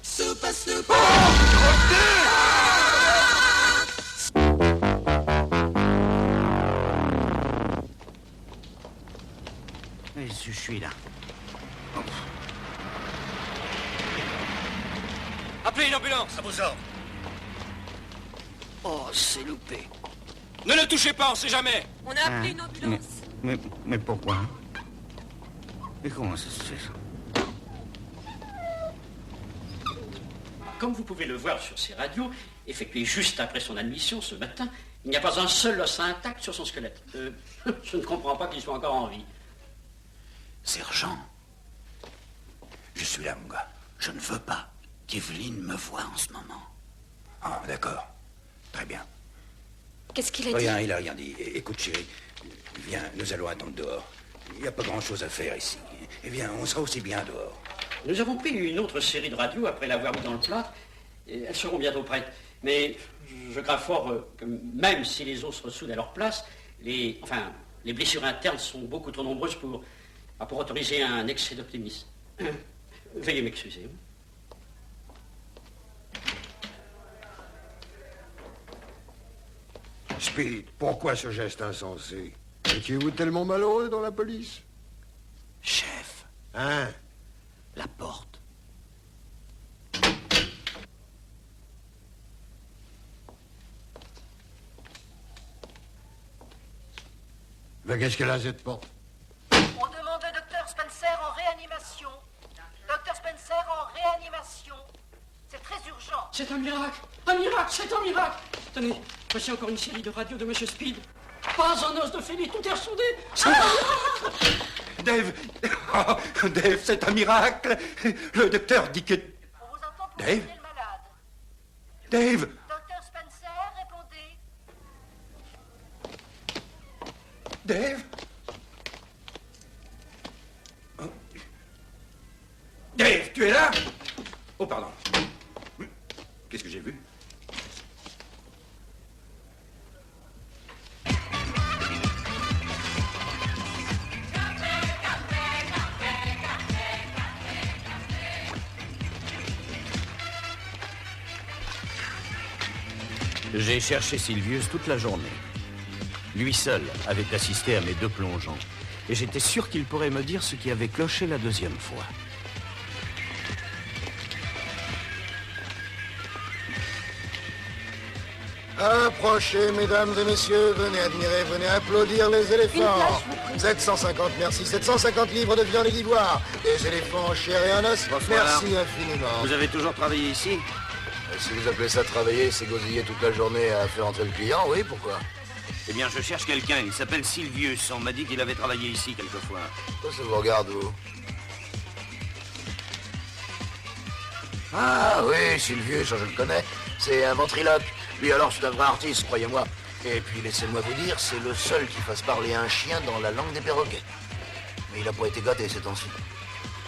Super, super. Je suis là. Appelez une ambulance. À vos ordres. Oh, c'est loupé. Ne le touchez pas, on sait jamais. On a appelé une ambulance. Mais pourquoi? Et comment ça se fait, ça? Comme vous pouvez le voir sur ces radios, effectuées juste après son admission ce matin, il n'y a pas un seul os intact sur son squelette. Je ne comprends pas qu'il soit encore en vie. Sergent, Je suis là, mon gars. je ne veux pas qu'Evelyne me voie en ce moment. Ah, d'accord. Très bien. Qu'est-ce qu'il a dit? Rien, il a rien dit. Écoute, chérie, viens, nous allons attendre dehors. Il n'y a pas grand-chose à faire ici. Eh bien, on sera aussi bien dehors. Nous avons pris une autre série de radios après l'avoir mis dans le plâtre. Et elles seront bientôt prêtes. Mais je crains fort que même si les os se ressoudent à leur place, les blessures internes sont beaucoup trop nombreuses pour autoriser un excès d'optimisme. Veuillez m'excuser. Speed, pourquoi ce geste insensé? Étiez-vous tellement malheureux dans la police? Chef. Hein? La porte. Mais qu'est-ce qu'elle a, cette porte? On demande le docteur Spencer en réanimation. Docteur Spencer en réanimation. C'est très urgent. C'est un miracle! Un miracle! C'est un miracle! Tenez, voici encore une série de radios de Monsieur Speed. Pas un os de Félix, tout est ressondé. C'est un miracle! Dave! Oh, Dave, c'est un miracle! Le docteur dit que... On vous entend pour Dave? le malade. Dave! Docteur Spencer, répondez. Dave? Oh. Dave, tu es là? Oh, pardon. Qu'est-ce que j'ai vu? J'ai cherché Silvius toute la journée. Lui seul avait assisté à mes 2 plongeons. Et j'étais sûr qu'il pourrait me dire ce qui avait cloché la 2e fois. Approchez, mesdames et messieurs, venez admirer, venez applaudir les éléphants. 750, merci. 750 livres de viande et d'ivoire. Des éléphants en chair et en os. Bonsoir. Merci infiniment. Vous avez toujours travaillé ici? Si vous appelez ça travailler, c'est gosiller toute la journée à faire entrer le client, oui, pourquoi? Eh bien, je cherche quelqu'un. Il s'appelle Silvius. On m'a dit qu'il avait travaillé ici quelquefois. Ça vous regarde, vous? Ah oui, Silvius, je le connais. C'est un ventriloque. Lui alors, c'est un vrai artiste, croyez-moi. Et puis, laissez-moi vous dire, c'est le seul qui fasse parler un chien dans la langue des perroquets. Mais il a pas été gâté ces temps-ci.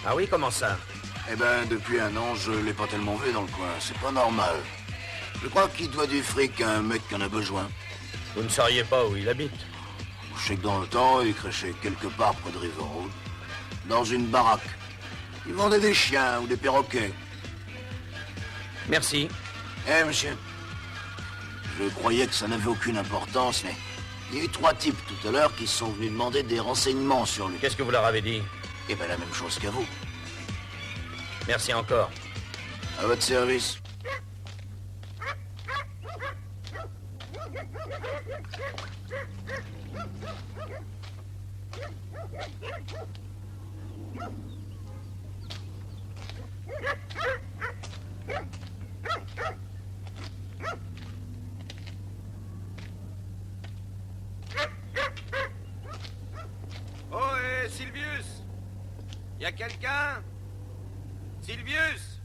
Ah oui, comment ça? Eh ben, depuis un an, je l'ai pas tellement vu dans le coin. C'est pas normal. Je crois qu'il doit du fric à un mec qui en a besoin. Vous ne sauriez pas où il habite? Je sais que dans le temps, il crachait quelque part près de River Road. Dans une baraque. Il vendait des chiens ou des perroquets. Merci. Eh, monsieur. Je croyais que ça n'avait aucune importance, mais il y a eu 3 types tout à l'heure qui sont venus demander des renseignements sur lui. Qu'est-ce que vous leur avez dit? Eh ben, la même chose qu'à vous. Merci encore. À votre service. Oh, Silvius! Y a quelqu'un? Silvius!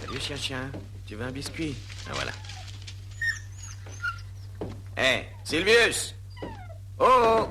Salut, chien. Tu veux un biscuit? Ah, voilà. Hé, Silvius! Oh!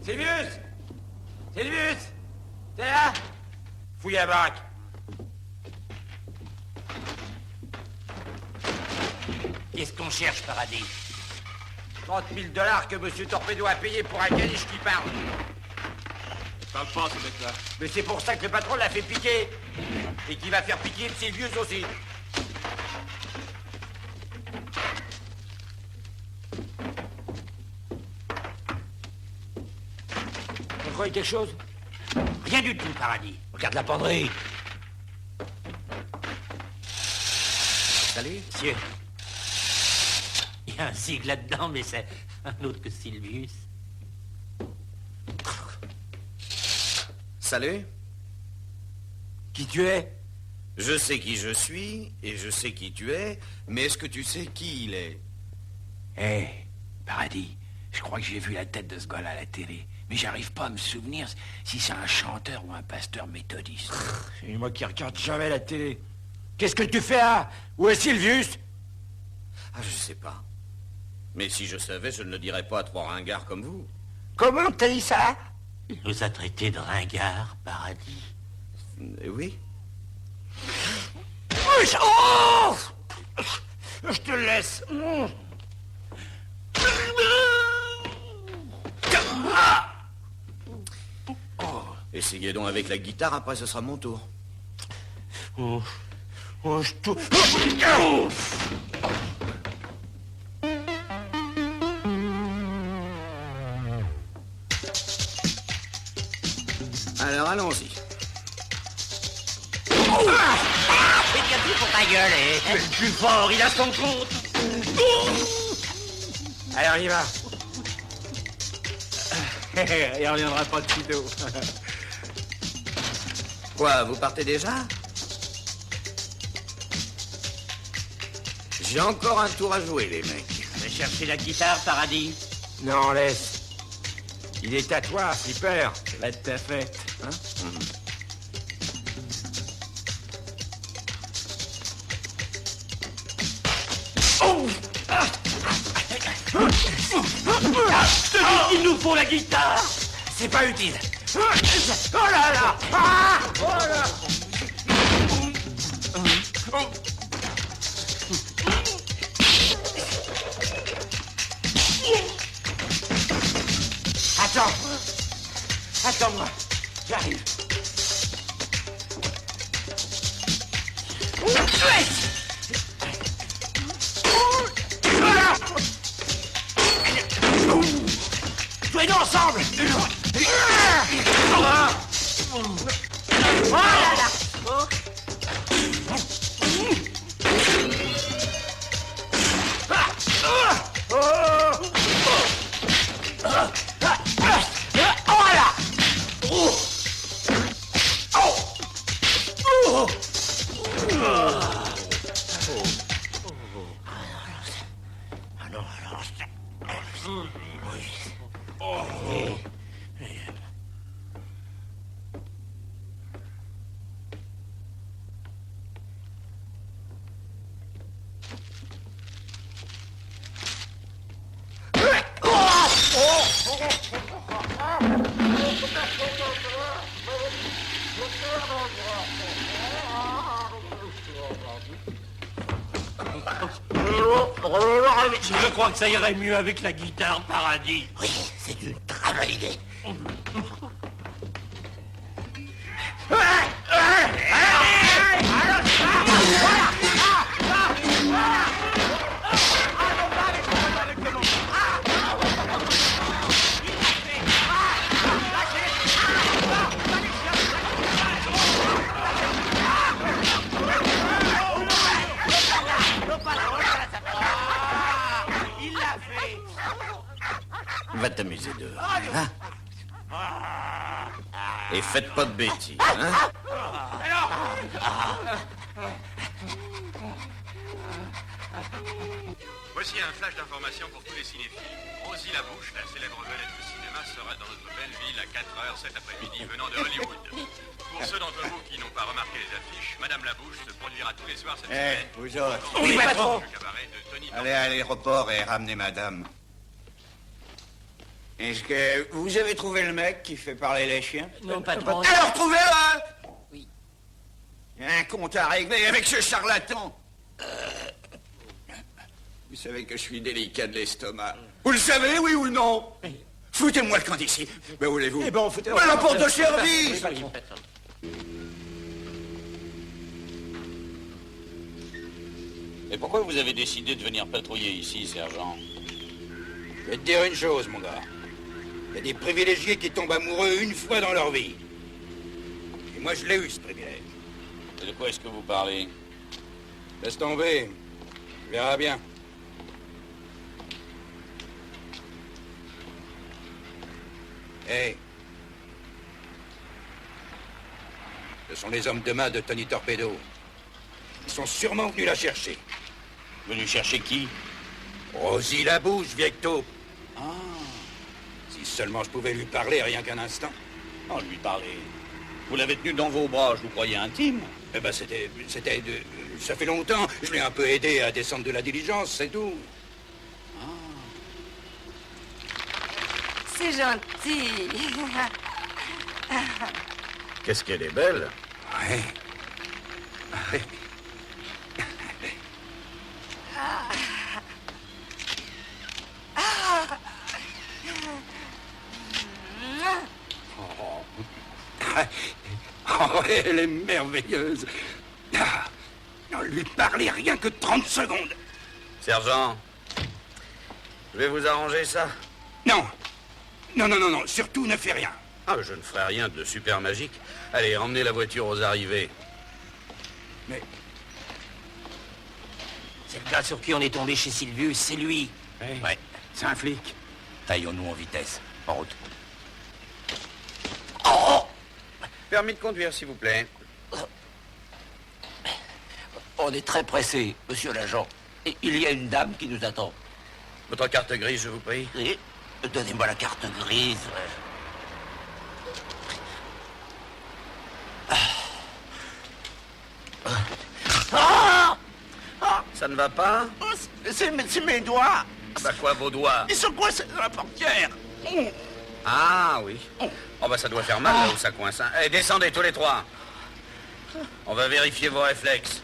Silvius! Silvius! T'es là? Fouille la baraque. Qu'est-ce qu'on cherche, Paradis? 30 000 $ que M. Torpedo a payé pour un caniche qui parle. Parle pas, ce mec-là. Mais c'est pour ça que le patron l'a fait piquer. Et qu'il va faire piquer de ses vieux aussi. Vous croyez quelque chose? Rien du tout, Paradis. Regarde la penderie. Salut. Monsieur. Il y a un sigle là-dedans, mais c'est un autre que Sylvius. Salut. Qui tu es? Je sais qui je suis, et je sais qui tu es, mais est-ce que tu sais qui il est? Paradis, je crois que j'ai vu la tête de ce gars-là à la télé. Mais j'arrive pas à me souvenir si c'est un chanteur ou un pasteur méthodiste. C'est moi qui regarde jamais la télé. Qu'est-ce que tu fais là? Où est Sylvius? Ah, je sais pas. Mais si je savais, je ne le dirais pas à trois ringards comme vous. Comment t'as dit ça? Il nous a traités de ringards, Paradis. Oui. Oh! Je te laisse. Essayez donc avec la guitare, après ce sera mon tour. Je te... Alors allons-y. C'est bien plus pour ta gueule, Mais le plus fort, il a son compte. Allez, on y va. Il reviendra pas de sitôt. Quoi, vous partez déjà? J'ai encore un tour à jouer, les mecs. vais chercher la guitare, Paradis. Non, laisse. Il est à toi, Flipper. Ça va être ta fête, hein? Je te dis qu'il nous faut la guitare. C'est pas utile. Oh là là! Ah! Oh là! Attends! Attends-moi! J'arrive! Jouez-nous ensemble! Oh là là! Je crois que ça irait mieux avec la guitare, Paradis. Oui, c'est une très bonne idée. Va t'amuser dehors, hein? Et faites pas de bêtises, hein? Voici un flash d'information pour tous les cinéphiles. Rosie Labouche, la célèbre vedette du cinéma, sera dans notre belle ville à 4h cet après-midi venant de Hollywood. Pour ceux d'entre vous qui n'ont pas remarqué les affiches, Madame Labouche se produira tous les soirs cette semaine. Vous autres. Oui, patron. Le cabaret de Tony Allez à l'aéroport et ramenez madame. Est-ce que vous avez trouvé le mec qui fait parler les chiens? Non, patron. Alors trouvez-le! Oui. Il y a un compte à régler avec ce charlatan. Vous savez que je suis délicat de l'estomac. Vous le savez, oui ou non? Foutez-moi le camp d'ici. Mais où voulez-vous? Eh ben, on foutait... La porte de service. Et pourquoi vous avez décidé de venir patrouiller ici, sergent? Je vais te dire une chose, mon gars. Il y a des privilégiés qui tombent amoureux une fois dans leur vie. Et moi, je l'ai eu, ce privilège. Et de quoi est-ce que vous parlez? Laisse tomber. Tu verras bien. Hé. Ce sont les hommes de main de Tony Torpedo. Ils sont sûrement venus la chercher. Venus chercher qui? Rosie Labouche, vieille taupe. Ah. Si seulement je pouvais lui parler rien qu'un instant. Oh, lui parler. Vous l'avez tenu dans vos bras, je vous croyais intime. Eh ben, ça fait longtemps. Je l'ai un peu aidé à descendre de la diligence, c'est tout. C'est gentil. Qu'est-ce qu'elle est belle. Ouais. Oh, elle est merveilleuse. Lui parler rien que 30 secondes. Sergent, je vais vous arranger ça. Non. Non, surtout ne fais rien. Ah, je ne ferai rien de super magique. Allez, emmenez la voiture aux arrivées. Mais... C'est le gars sur qui on est tombé chez Sylvius, c'est lui. Ouais, c'est un flic. Taillons-nous en vitesse. En route. Permis de conduire, s'il vous plaît. On est très pressé, monsieur l'agent. Et il y a une dame qui nous attend. Votre carte grise, je vous prie. Oui. Donnez-moi la carte grise. Ça ne va pas? C'est mes doigts. Bah quoi, vos doigts? Ils sont coincés dans la portière. Ah oui. Oh bah ça doit faire mal là où ça coince. Hein. Allez, descendez tous les trois. On va vérifier vos réflexes.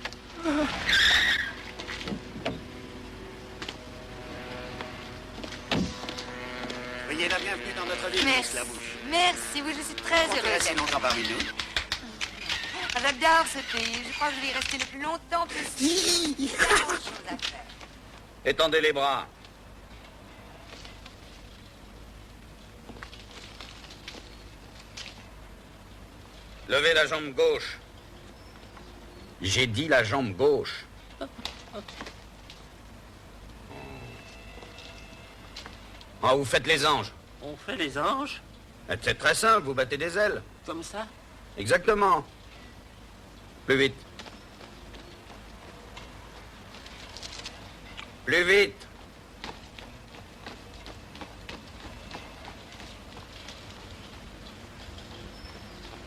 Soyez la bienvenue dans notre ville, Merci. Labouche. Merci, oui, je suis très Vous heureuse. restez longtemps parmi nous. J'adore ce pays. Je crois que je vais y rester le plus longtemps possible. Il y a trop de choses à faire. Étendez les bras. Levez la jambe gauche. J'ai dit la jambe gauche. Oh, vous faites les anges. On fait les anges? C'est très simple, vous battez des ailes. Comme ça? Exactement. Plus vite. Plus vite.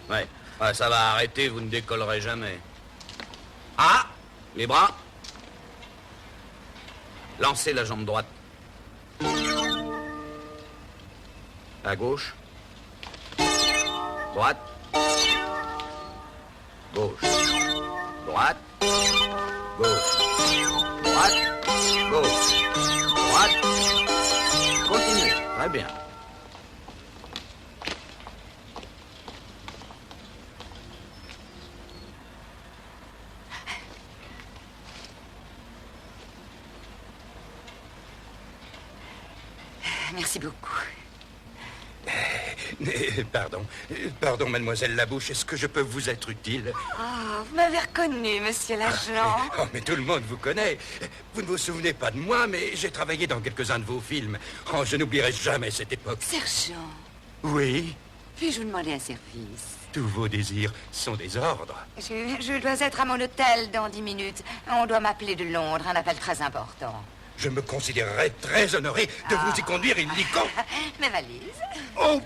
Ouais, ça va arrêter, vous ne décollerez jamais. Ah! Les bras. Lancez la jambe droite. À gauche. Droite. Gauche. Droite. Gauche. Droite. Gauche. Droite. Continuez. Très bien. Merci beaucoup. Pardon, mademoiselle Labouche, est-ce que je peux vous être utile? Oh, vous m'avez reconnu, monsieur l'agent. Oh, mais tout le monde vous connaît. Vous ne vous souvenez pas de moi, mais j'ai travaillé dans quelques-uns de vos films. Oh, je n'oublierai jamais cette époque. Sergent, Oui, puis-je vous demander un service? tous vos désirs sont des ordres. Je dois être à mon hôtel dans 10 minutes. On doit m'appeler de Londres, un appel très important. Je me considérerais très honoré de vous y conduire illico. Mes valises? Oh,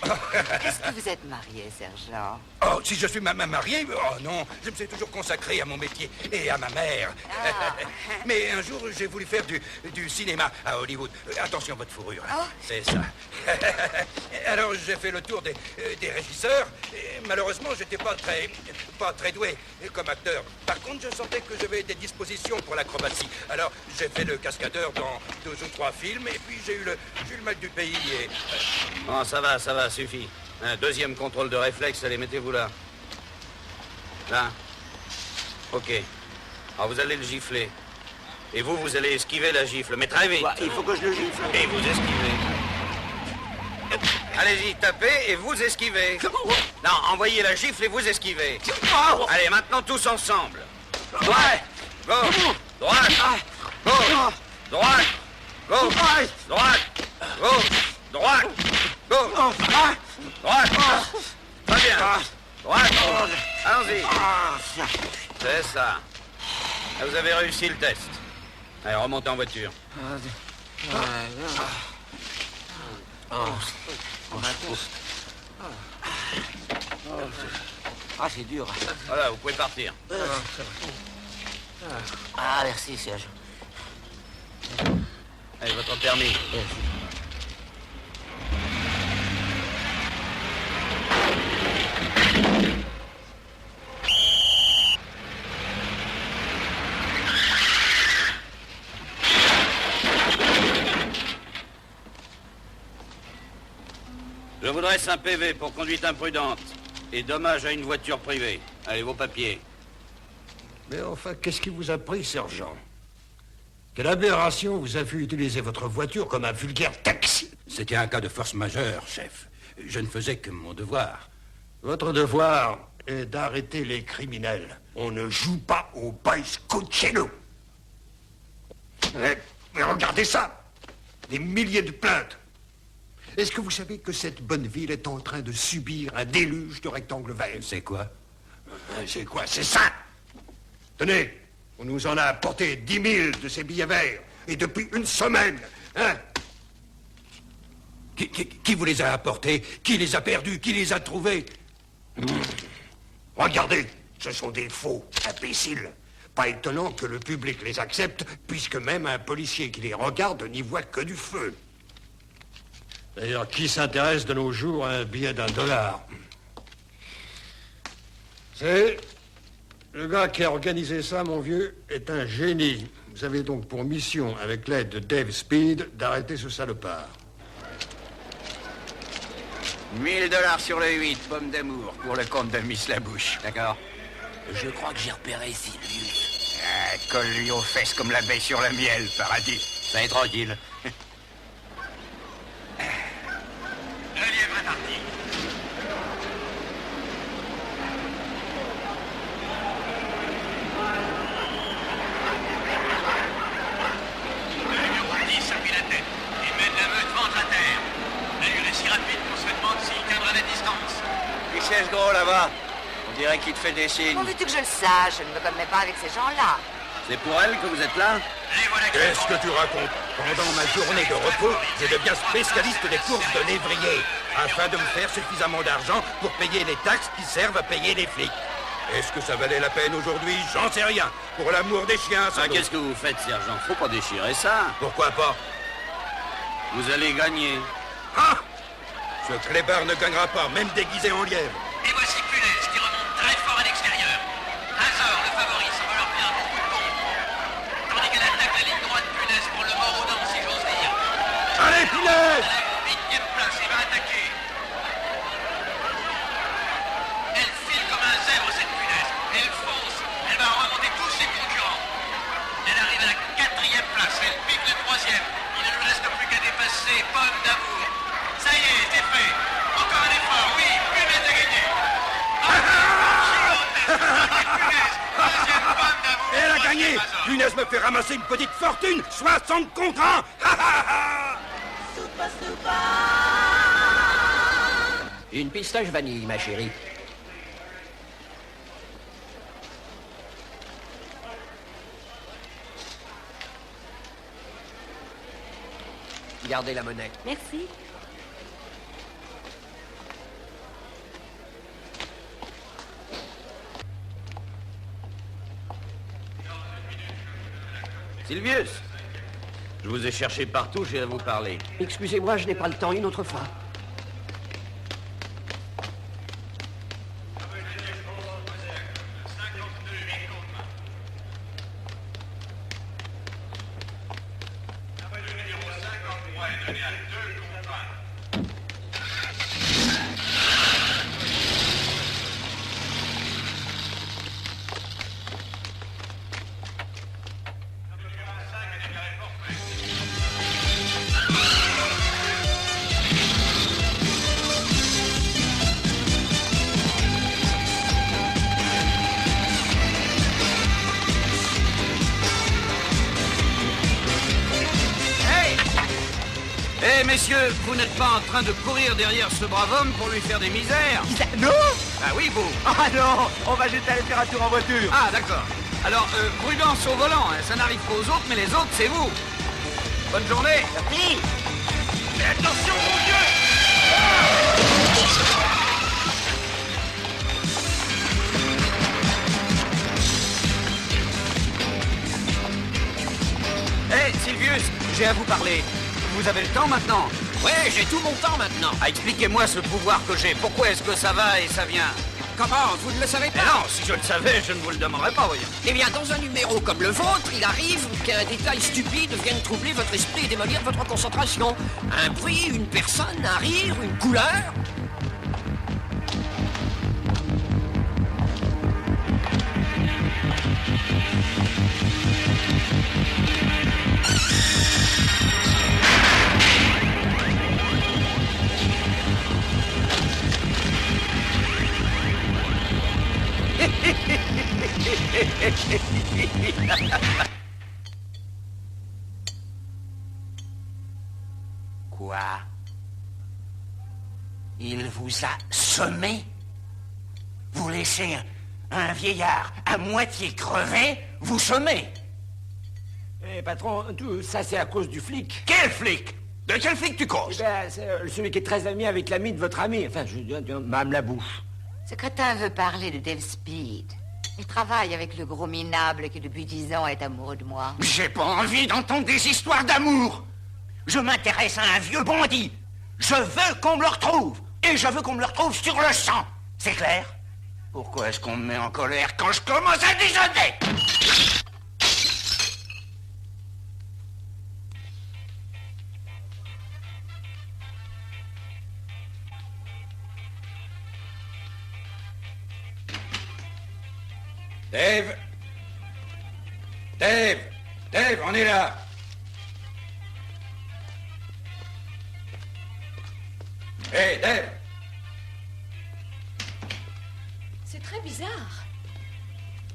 Est-ce que vous êtes marié, sergent? Oh, si je suis marié? Oh non, je me suis toujours consacré à mon métier et à ma mère. Mais un jour, j'ai voulu faire du cinéma à Hollywood. Attention, votre fourrure. C'est ça. Alors, j'ai fait le tour des régisseurs. Et malheureusement, j'étais pas très doué comme acteur. Par contre, je sentais que j'avais des dispositions pour l'acrobatie. Alors, j'ai fait le cascadeur dans 2 ou 3 films. Et puis, j'ai eu le mal du pays et... Bon, ça va, suffit. Un deuxième contrôle de réflexe, allez, mettez-vous là. Là. Ok. Alors, vous allez le gifler. Et vous allez esquiver la gifle, mais très vite. Ouais, il faut que je le gifle. Et vous esquivez. Allez-y, tapez et vous esquivez. Non, envoyez la gifle et vous esquivez. Allez, maintenant tous ensemble. Droite. Gauche. Droite. Gauche. Droite. Gauche. Droite. Gauche. Droite. Gauche. Droite. Très bien. Droite. Allons-y. C'est ça. Là, vous avez réussi le test. Allez, remontez en voiture. Ah, c'est dur. Voilà, vous pouvez partir. Ah, merci, Serge. Allez, votre permis. Je vous dresse un PV pour conduite imprudente et dommage à une voiture privée. Allez, vos papiers. Mais enfin, qu'est-ce qui vous a pris, sergent? Quelle aberration vous a vu utiliser votre voiture comme un vulgaire taxi? C'était un cas de force majeure, chef. Je ne faisais que mon devoir. Votre devoir est d'arrêter les criminels. On ne joue pas au boy scout chez nous. Mais regardez ça! Des milliers de plaintes. Est-ce que vous savez que cette bonne ville est en train de subir un déluge de rectangles verts? C'est quoi? C'est quoi? C'est ça! Tenez, on nous en a apporté 10 000 de ces billets verts. Et depuis une semaine, hein? Qui vous les a apportés? Qui les a perdus? Qui les a trouvés? Regardez, ce sont des faux imbéciles. Pas étonnant que le public les accepte, puisque même un policier qui les regarde n'y voit que du feu. D'ailleurs, qui s'intéresse de nos jours à un billet d'$1? C'est... Le gars qui a organisé ça, mon vieux, est un génie. Vous avez donc pour mission, avec l'aide de Dave Speed, d'arrêter ce salopard. $1000 sur le 8, pomme d'amour, pour le compte de Miss Labouche. D'accord? Je crois que j'ai repéré Sylvius. Colle-lui aux fesses comme l'abeille sur le miel, paradis. Ça est tranquille. Le lièvre est parti. Le numéro 10 appuie la tête et mène la meute ventre à terre. L'allure est si rapide qu'on se demande s'il tiendra la distance. Qui c'est ce gros là-bas? On dirait qu'il te fait des signes. Comment veux-tu que je le sache? Je ne me connais pas avec ces gens-là. C'est pour elle que vous êtes là? Qu'est-ce que tu racontes? Pendant ma journée de repos, je deviens spécialiste des courses de lévrier, afin de me faire suffisamment d'argent pour payer les taxes qui servent à payer les flics. Est-ce que ça valait la peine aujourd'hui? J'en sais rien. Pour l'amour des chiens, ça... Qu'est-ce que vous faites, sergent? Faut pas déchirer ça. Pourquoi pas? Vous allez gagner. Ah! Ce clébard ne gagnera pas, même déguisé en lièvre. Et voici Punaise qui remonte très fort à l'extérieur. Azor, le favori, ça va leur faire un coup de pompe. Tandis qu'elle attaque la ligne droite Punaise pour le mort aux dents, si j'ose dire. Allez, Punaise! À la 8e place, il va attaquer. Elle file comme un zèbre, cette Punaise. Elle fonce. Elle va remonter tous ses concurrents. Elle arrive à la 4e place. Elle pique le 3e. Il ne lui reste plus qu'à dépasser Pomme d'amour. Ça y est, c'est fait. Encore un effort, oui. Punaise a gagné. Et elle a gagné! Punaise me fait ramasser une petite fortune! 60 contre 1! Une pistache vanille, ma chérie. Gardez la monnaie. Merci. Sylvius, je vous ai cherché partout, j'ai à vous parler. Excusez-moi, je n'ai pas le temps, une autre fois. Messieurs, vous n'êtes pas en train de courir derrière ce brave homme pour lui faire des misères? Non! Ah oui, vous. Ah non! On va juste aller faire un tour en voiture. Ah, d'accord. Alors, prudence au volant, hein. Ça n'arrive pas aux autres, mais les autres, c'est vous. Bonne journée. Merci. Mais attention, mon Dieu! Hé, Sylvius, j'ai à vous parler. Vous avez le temps maintenant? Ouais, j'ai tout mon temps maintenant. Ah, expliquez-moi ce pouvoir que j'ai. Pourquoi est-ce que ça va et ça vient? Comment? Vous ne le savez pas? Mais non, si je le savais, je ne vous le demanderais pas, voyons. Eh bien, dans un numéro comme le vôtre, il arrive qu'un détail stupide vienne troubler votre esprit et démolir votre concentration. Un bruit, une personne, un rire, une couleur. Quoi? Il vous a sommé? Vous laissez un vieillard à moitié crevé vous sommer? Eh, patron, tout ça, c'est à cause du flic. Quel flic? De quel flic tu causes? Eh ben, c'est celui qui est très ami avec l'ami de votre ami. Enfin, je m'âme la bouche. Ce crétin veut parler de Dave Speed. Il travaille avec le gros minable qui, depuis 10 ans, est amoureux de moi. J'ai pas envie d'entendre des histoires d'amour. Je m'intéresse à un vieux bandit. Je veux qu'on me le retrouve. Et je veux qu'on me le retrouve sur le champ. C'est clair? Pourquoi est-ce qu'on me met en colère quand je commence à déjeuner? Dave! Dave! Dave, on est là! Hé, Dave! C'est très bizarre.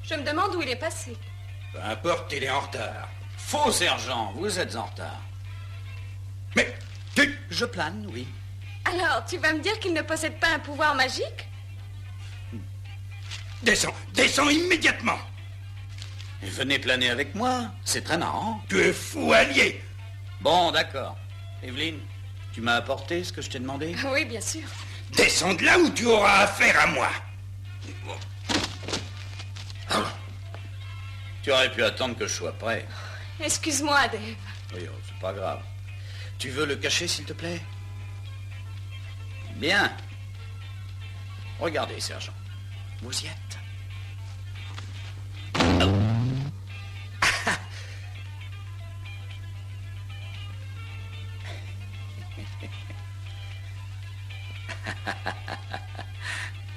Je me demande où il est passé. Peu importe, il est en retard. Faux, sergent, vous êtes en retard. Mais, tu... Je plane, oui. Alors, tu vas me dire qu'il ne possède pas un pouvoir magique? Descends, descends immédiatement. Et venez planer avec moi, c'est très marrant. Tu es fou allié. Bon, d'accord. Evelyne, tu m'as apporté ce que je t'ai demandé? Oui, bien sûr. Descends de là où tu auras affaire à moi. Tu aurais pu attendre que je sois prêt. Excuse-moi, Dave. Oui, oh, c'est pas grave. Tu veux le cacher, s'il te plaît? Bien. Regardez, sergent. Vous y êtes.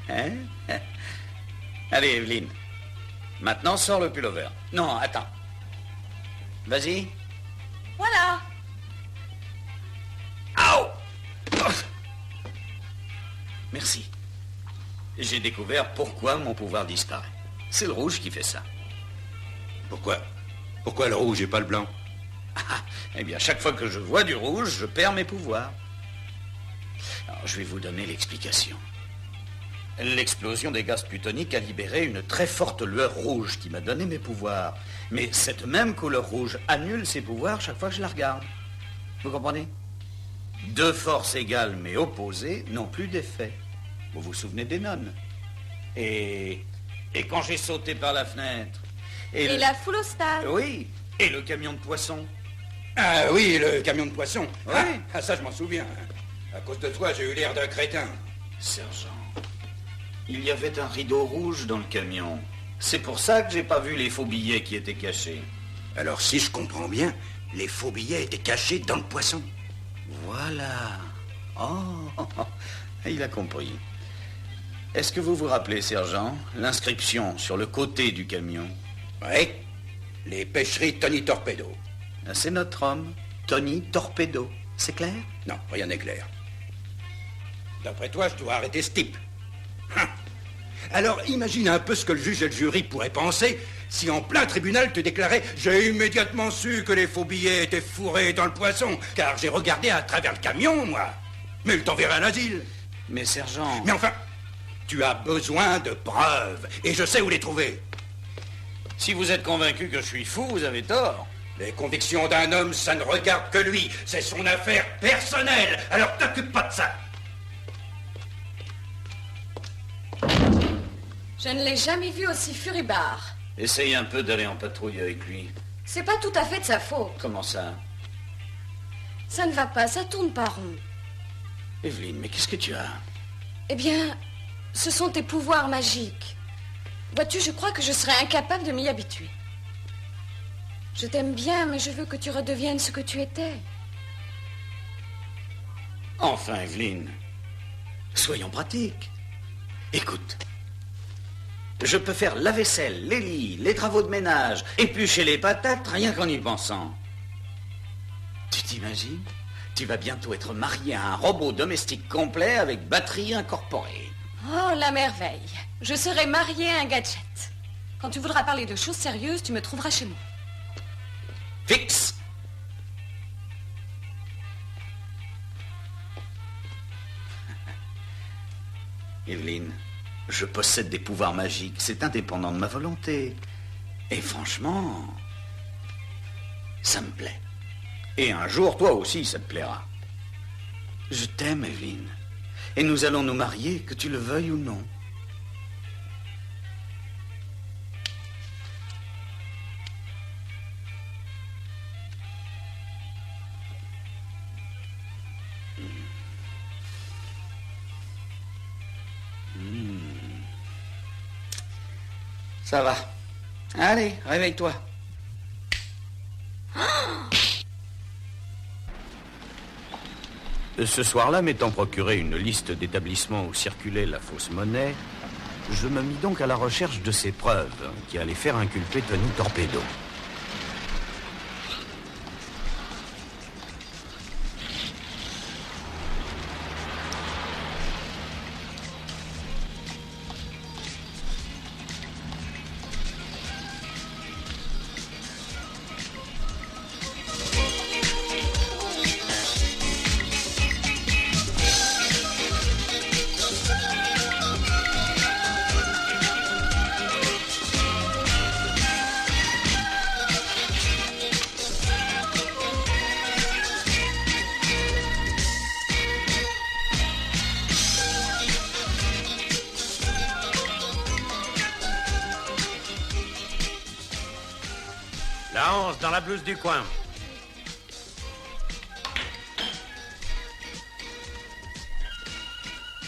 Hein? Allez, Evelyne. Maintenant, sors le pullover. Non, attends. Vas-y. Voilà. Au! Merci. J'ai découvert pourquoi mon pouvoir disparaît. C'est le rouge qui fait ça. Pourquoi? Pourquoi le rouge et pas le blanc? Eh bien, chaque fois que je vois du rouge, je perds mes pouvoirs. Alors, je vais vous donner l'explication. L'explosion des gaz plutoniques a libéré une très forte lueur rouge qui m'a donné mes pouvoirs. Mais cette même couleur rouge annule ses pouvoirs chaque fois que je la regarde. Vous comprenez? Deux forces égales mais opposées n'ont plus d'effet. Vous vous souvenez des nonnes? Et quand j'ai sauté par la fenêtre... Et la foule au stade. Oui, Et le camion de poissons? Ah oui, le camion de poissons. Oui. Ah, ça, je m'en souviens. À cause de toi, j'ai eu l'air d'un crétin. Sergent, il y avait un rideau rouge dans le camion. C'est pour ça que j'ai pas vu les faux billets qui étaient cachés. Alors, si je comprends bien, les faux billets étaient cachés dans le poisson. Voilà. Oh, il a compris. Est-ce que vous vous rappelez, sergent, l'inscription sur le côté du camion? Oui. Les pêcheries Tony Torpedo. C'est notre homme, Tony Torpedo. C'est clair? Non, rien n'est clair. D'après toi, je dois arrêter ce type. Alors, imagine un peu ce que le juge et le jury pourraient penser si en plein tribunal tu déclarais « J'ai immédiatement su que les faux billets étaient fourrés dans le poisson, car j'ai regardé à travers le camion, moi. Mais il t'enverrait à l'asile. » Mais sergent... Mais enfin, tu as besoin de preuves, et je sais où les trouver. Si vous êtes convaincu que je suis fou, vous avez tort. Les convictions d'un homme, ça ne regarde que lui. C'est son affaire personnelle. Alors t'occupe pas de ça. Je ne l'ai jamais vu aussi furibard. Essaye un peu d'aller en patrouille avec lui. C'est pas tout à fait de sa faute. Comment ça? Ça ne va pas, ça tourne pas rond. Evelyne, mais qu'est-ce que tu as? Eh bien, ce sont tes pouvoirs magiques. Vois-tu, je crois que je serais incapable de m'y habituer. Je t'aime bien, mais je veux que tu redeviennes ce que tu étais. Enfin, Evelyne, soyons pratiques. Écoute, je peux faire la vaisselle, les lits, les travaux de ménage, éplucher les patates, rien qu'en y pensant. Tu t'imagines? Tu vas bientôt être marié à un robot domestique complet avec batterie incorporée. Oh, la merveille. Je serai mariée à un gadget. Quand tu voudras parler de choses sérieuses, tu me trouveras chez moi. Fixe. Evelyne, je possède des pouvoirs magiques. C'est indépendant de ma volonté. Et franchement, ça me plaît. Et un jour, toi aussi, ça te plaira. Je t'aime, Evelyne. Et nous allons nous marier, que tu le veuilles ou non. Ça va. Allez, réveille-toi. Ce soir-là, m'étant procuré une liste d'établissements où circulait la fausse monnaie, je me mis donc à la recherche de ces preuves qui allaient faire inculper Tony Torpedo. La 11 dans la blouse du coin.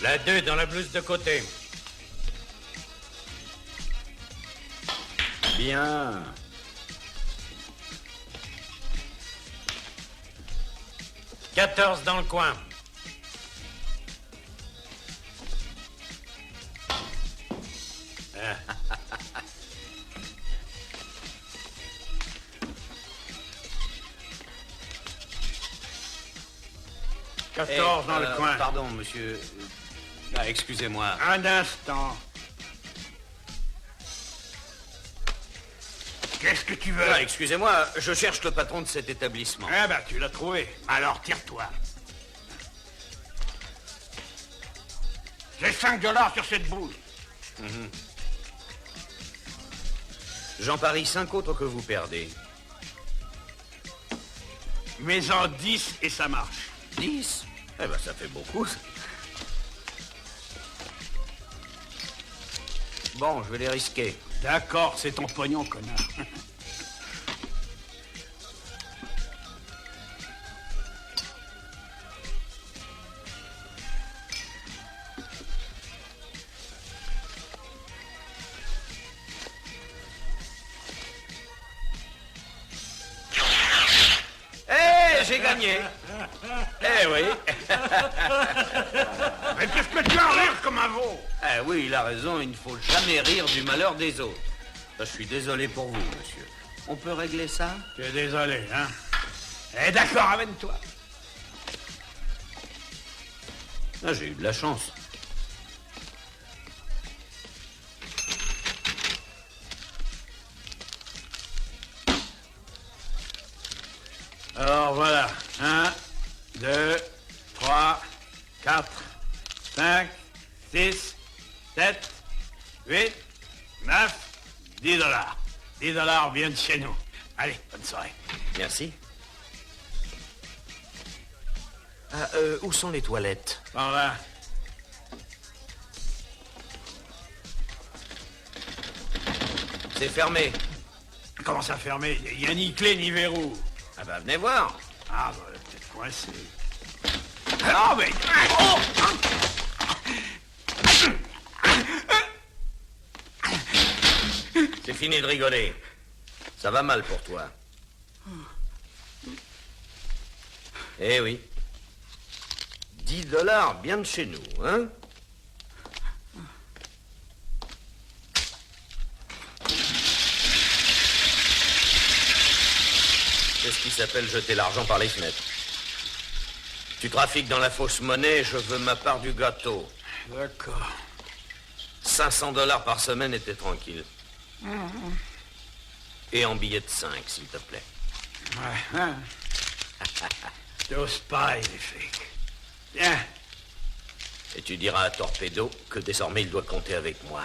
La 2 dans la blouse de côté. Bien. « 14 dans le coin. « 14 dans le coin. » Pardon, monsieur. Ah, excusez-moi. Un instant. Qu'est-ce que tu veux? Ah, excusez-moi, je cherche le patron de cet établissement. Ah ben, tu l'as trouvé. Alors, tire-toi. J'ai 5 $ sur cette boule. J'en parie 5 autres que vous perdez. Mets-en 10 et ça marche. 10? Eh ben, ça fait beaucoup. Bon, je vais les risquer. D'accord, c'est ton pognon, connard. j'ai gagné. Eh oui. Mais qu'est-ce que tu as à rire comme un veau? Eh oui, il a raison, il ne faut jamais rire du malheur des autres. Je suis désolé pour vous, monsieur. On peut régler ça? Tu es désolé, hein? Eh d'accord, amène-toi. Ah, j'ai eu de la chance. Alors voilà, 1, 2, 3, 4, 5, 6, 7, 8, 9, 10 dollars. 10 dollars viennent chez nous. Allez, bonne soirée. Merci. Ah, où sont les toilettes? Par là. C'est fermé. Comment ça fermé? Il n'y a ni clé ni verrou. Ah bah venez voir. Ah bah peut-être coincé. Ah mais... Oh! C'est fini de rigoler. Ça va mal pour toi. Eh oui. 10 dollars, bien de chez nous, hein? C'est ce qui s'appelle jeter l'argent par les fenêtres. Tu trafiques dans la fausse monnaie, je veux ma part du gâteau. D'accord. 500 dollars par semaine et t'es tranquille. Et en billets de 5, s'il te plaît. Ouais, hein? T'oses pas, les flics. Viens. Et tu diras à Torpedo que désormais il doit compter avec moi.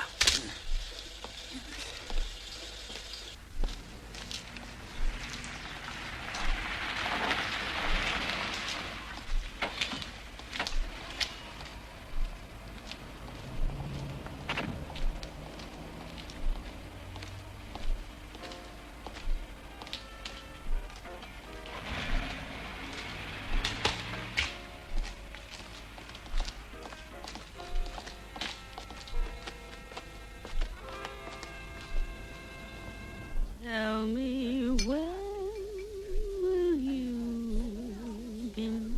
Tell me when will you be mine?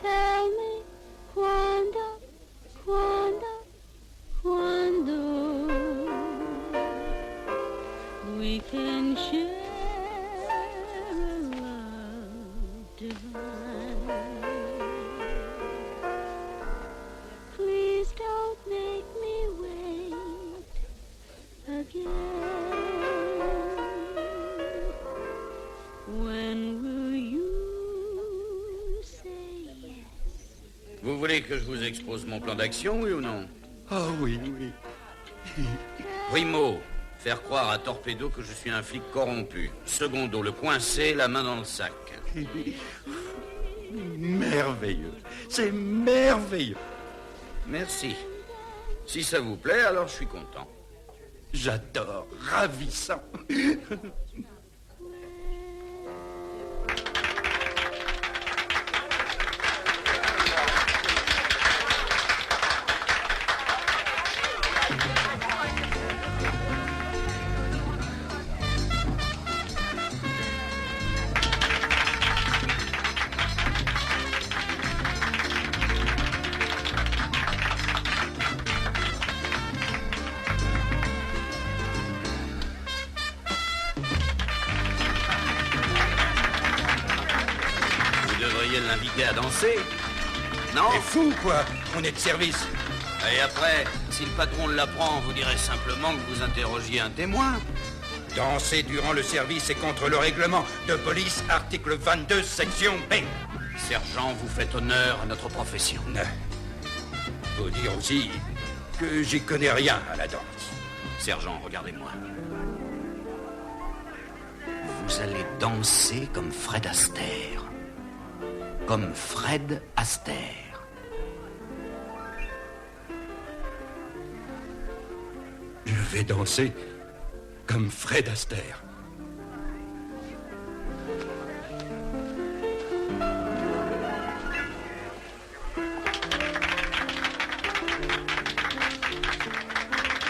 Tell me quando, quando, quando we can share a love divine. Please don't make me wait again. When will you say yes? Vous voulez que je vous expose mon plan d'action, oui ou non? Oh oui, oui. Primo, faire croire à Torpedo que je suis un flic corrompu. Secondo, le coincer, la main dans le sac. Merveilleux. C'est merveilleux. Merci. Si ça vous plaît, alors je suis content. J'adore. Ravissant. L'inviter à danser? Non? C'est fou, quoi. On est de service. Et après, si le patron l'apprend, vous direz simplement que vous interrogiez un témoin. Danser durant le service est contre le règlement de police, article 22, section B. Sergent, vous faites honneur à notre profession. Faut dire aussi que j'y connais rien à la danse. Sergent, regardez-moi. Vous allez danser comme Fred Astaire. Comme Fred Astaire. Je vais danser comme Fred Astaire.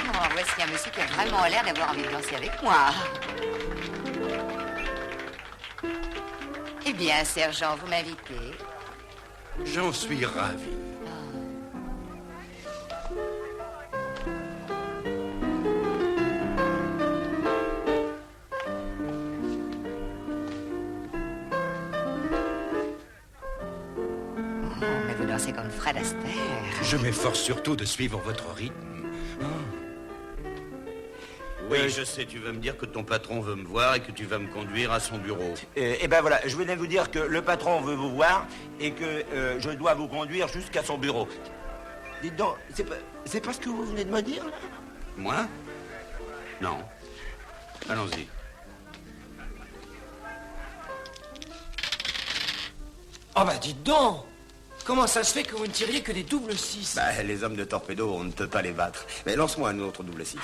Oh, voici un monsieur qui a vraiment l'air d'avoir envie de danser avec moi. bien, sergent, vous m'invitez. J'en suis ravi. Mais vous dansez comme Fred Astaire. Je m'efforce surtout de suivre votre rythme. Oui, je sais, tu veux me dire que ton patron veut me voir et que tu vas me conduire à son bureau. Eh ben voilà, je venais vous dire que le patron veut vous voir et que je dois vous conduire jusqu'à son bureau. Dites donc, c'est pas ce que vous venez de me dire, là? Moi? Non. Allons-y. Oh bah dites donc! Comment ça se fait que vous ne tiriez que des doubles 6? Bah, les hommes de torpedo, on ne peut pas les battre. Mais lance-moi un autre double 6.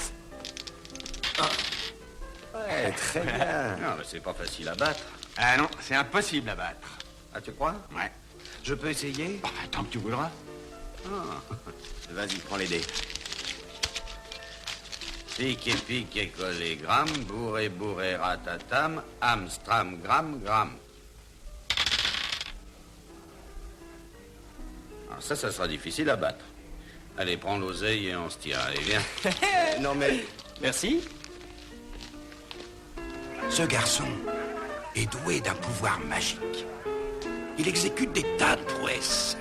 Ouais, très bien. Non, mais c'est pas facile à battre. Ah non, c'est impossible à battre. Ah, tu crois? Ouais. Je peux essayer? Tant que tu voudras. Vas-y, prends les dés. Pique et pique et collé gramme, bourré bourré ratatam, amstram gramme gramme. Alors ça sera difficile à battre. Allez, prends l'oseille et on se tire. Allez, viens. Non mais... Merci. Ce garçon est doué d'un pouvoir magique. Il exécute des tas de prouesses.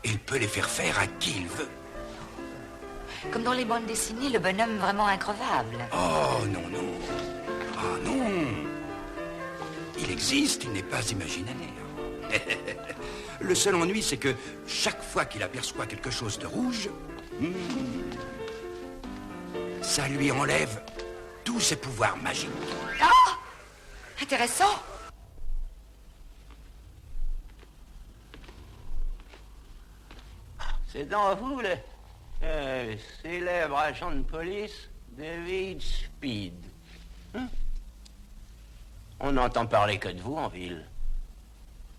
Il peut les faire faire à qui il veut. Comme dans les bandes dessinées, le bonhomme vraiment increvable. Oh, non, non. Ah, non. Il existe, il n'est pas imaginaire. Le seul ennui, c'est que chaque fois qu'il aperçoit quelque chose de rouge, ça lui enlève tous ses pouvoirs magiques. Oh! Intéressant. C'est donc vous, le célèbre agent de police, David Speed. Hein? On n'entend parler que de vous en ville.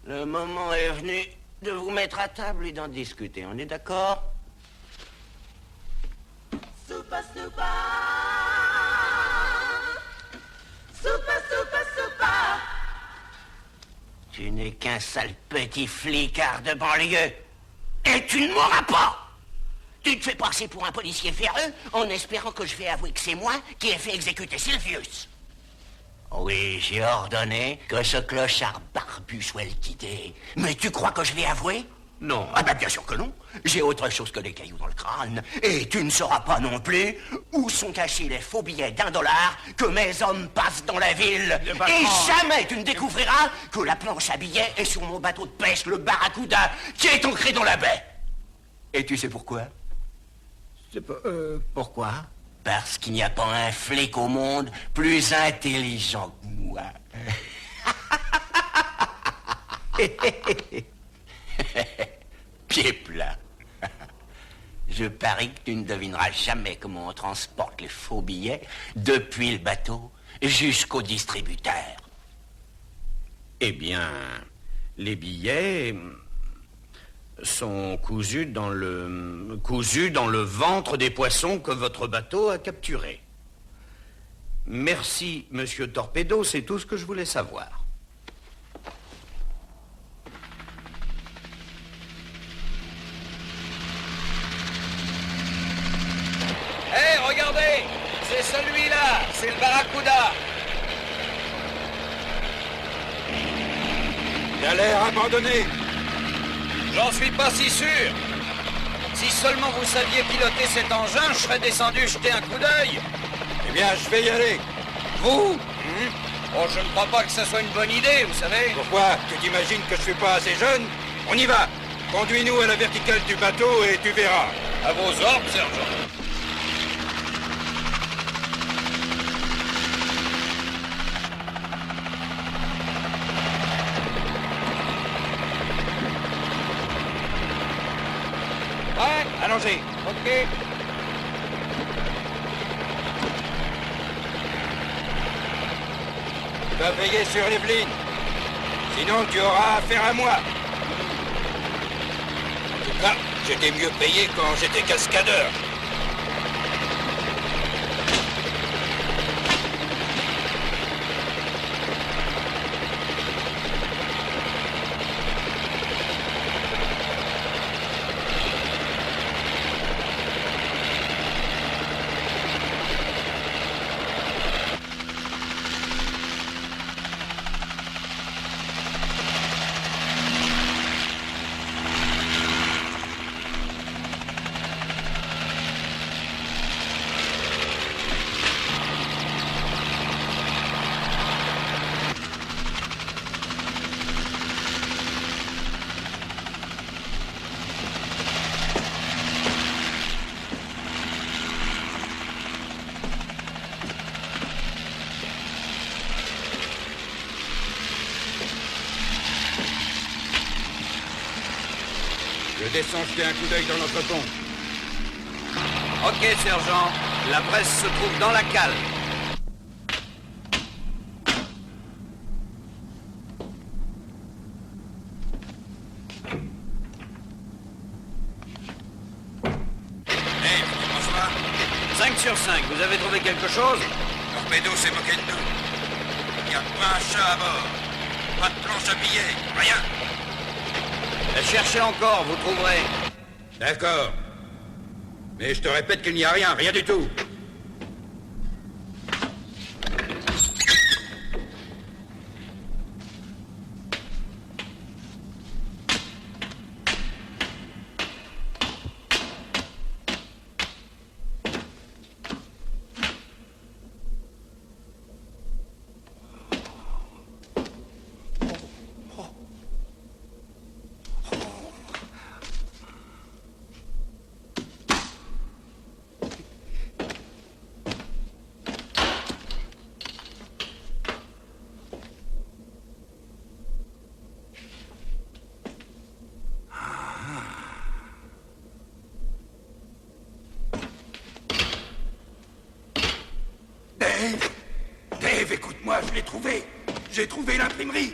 Le moment est venu de vous mettre à table et d'en discuter. On est d'accord? Super, super. Super, super, super. Tu n'es qu'un sale petit flicard de banlieue. Et tu ne m'auras pas. Tu te fais passer pour un policier véreux en espérant que je vais avouer que c'est moi qui ai fait exécuter Sylvius. Oui, j'ai ordonné que ce clochard barbu soit liquidé. Mais tu crois que je vais avouer? Non. Ah ben bien sûr que non. J'ai autre chose que des cailloux dans le crâne. Et tu ne sauras pas non plus où sont cachés les faux billets d'1 $ que mes hommes passent dans la ville. Et jamais tu ne découvriras que la planche à billets est sur mon bateau de pêche, le Barracuda, qui est ancré dans la baie. Et tu sais pourquoi? C'est pas... Pourquoi? Parce qu'il n'y a pas un flic au monde plus intelligent que moi. Pied plat. Je parie que tu ne devineras jamais comment on transporte les faux billets depuis le bateau jusqu'au distributeur. Eh bien, les billets sont cousus dans le ventre des poissons que votre bateau a capturés. Merci, monsieur Torpedo, c'est tout ce que je voulais savoir. Hé, regardez! C'est celui-là! C'est le Barracuda! Il a l'air abandonné. J'en suis pas si sûr. Si seulement vous saviez piloter cet engin, je serais descendu jeter un coup d'œil. Eh bien, je vais y aller. Vous? Oh, je ne crois pas que ça soit une bonne idée, vous savez. Pourquoi? Tu t'imagines que je suis pas assez jeune? On y va. Conduis-nous à la verticale du bateau et tu verras. À vos ordres, sergent. Ouais, allons-y. Ok. Tu vas veiller sur Evelyn. Sinon, tu auras affaire à moi. En tout cas, j'étais mieux payé quand j'étais cascadeur. descends jeter un coup d'œil dans notre pont. Ok, sergent. La presse se trouve dans la cale. Hey, François. 5 sur 5, vous avez trouvé quelque chose? Torpedo s'est moqué de nous. Il n'y a pas un chat à bord. Pas de planche à billets. Rien. Cherchez encore, vous trouverez. D'accord. Mais je te répète qu'il n'y a rien, rien du tout. Dave, écoute-moi, je l'ai trouvé. J'ai trouvé l'imprimerie.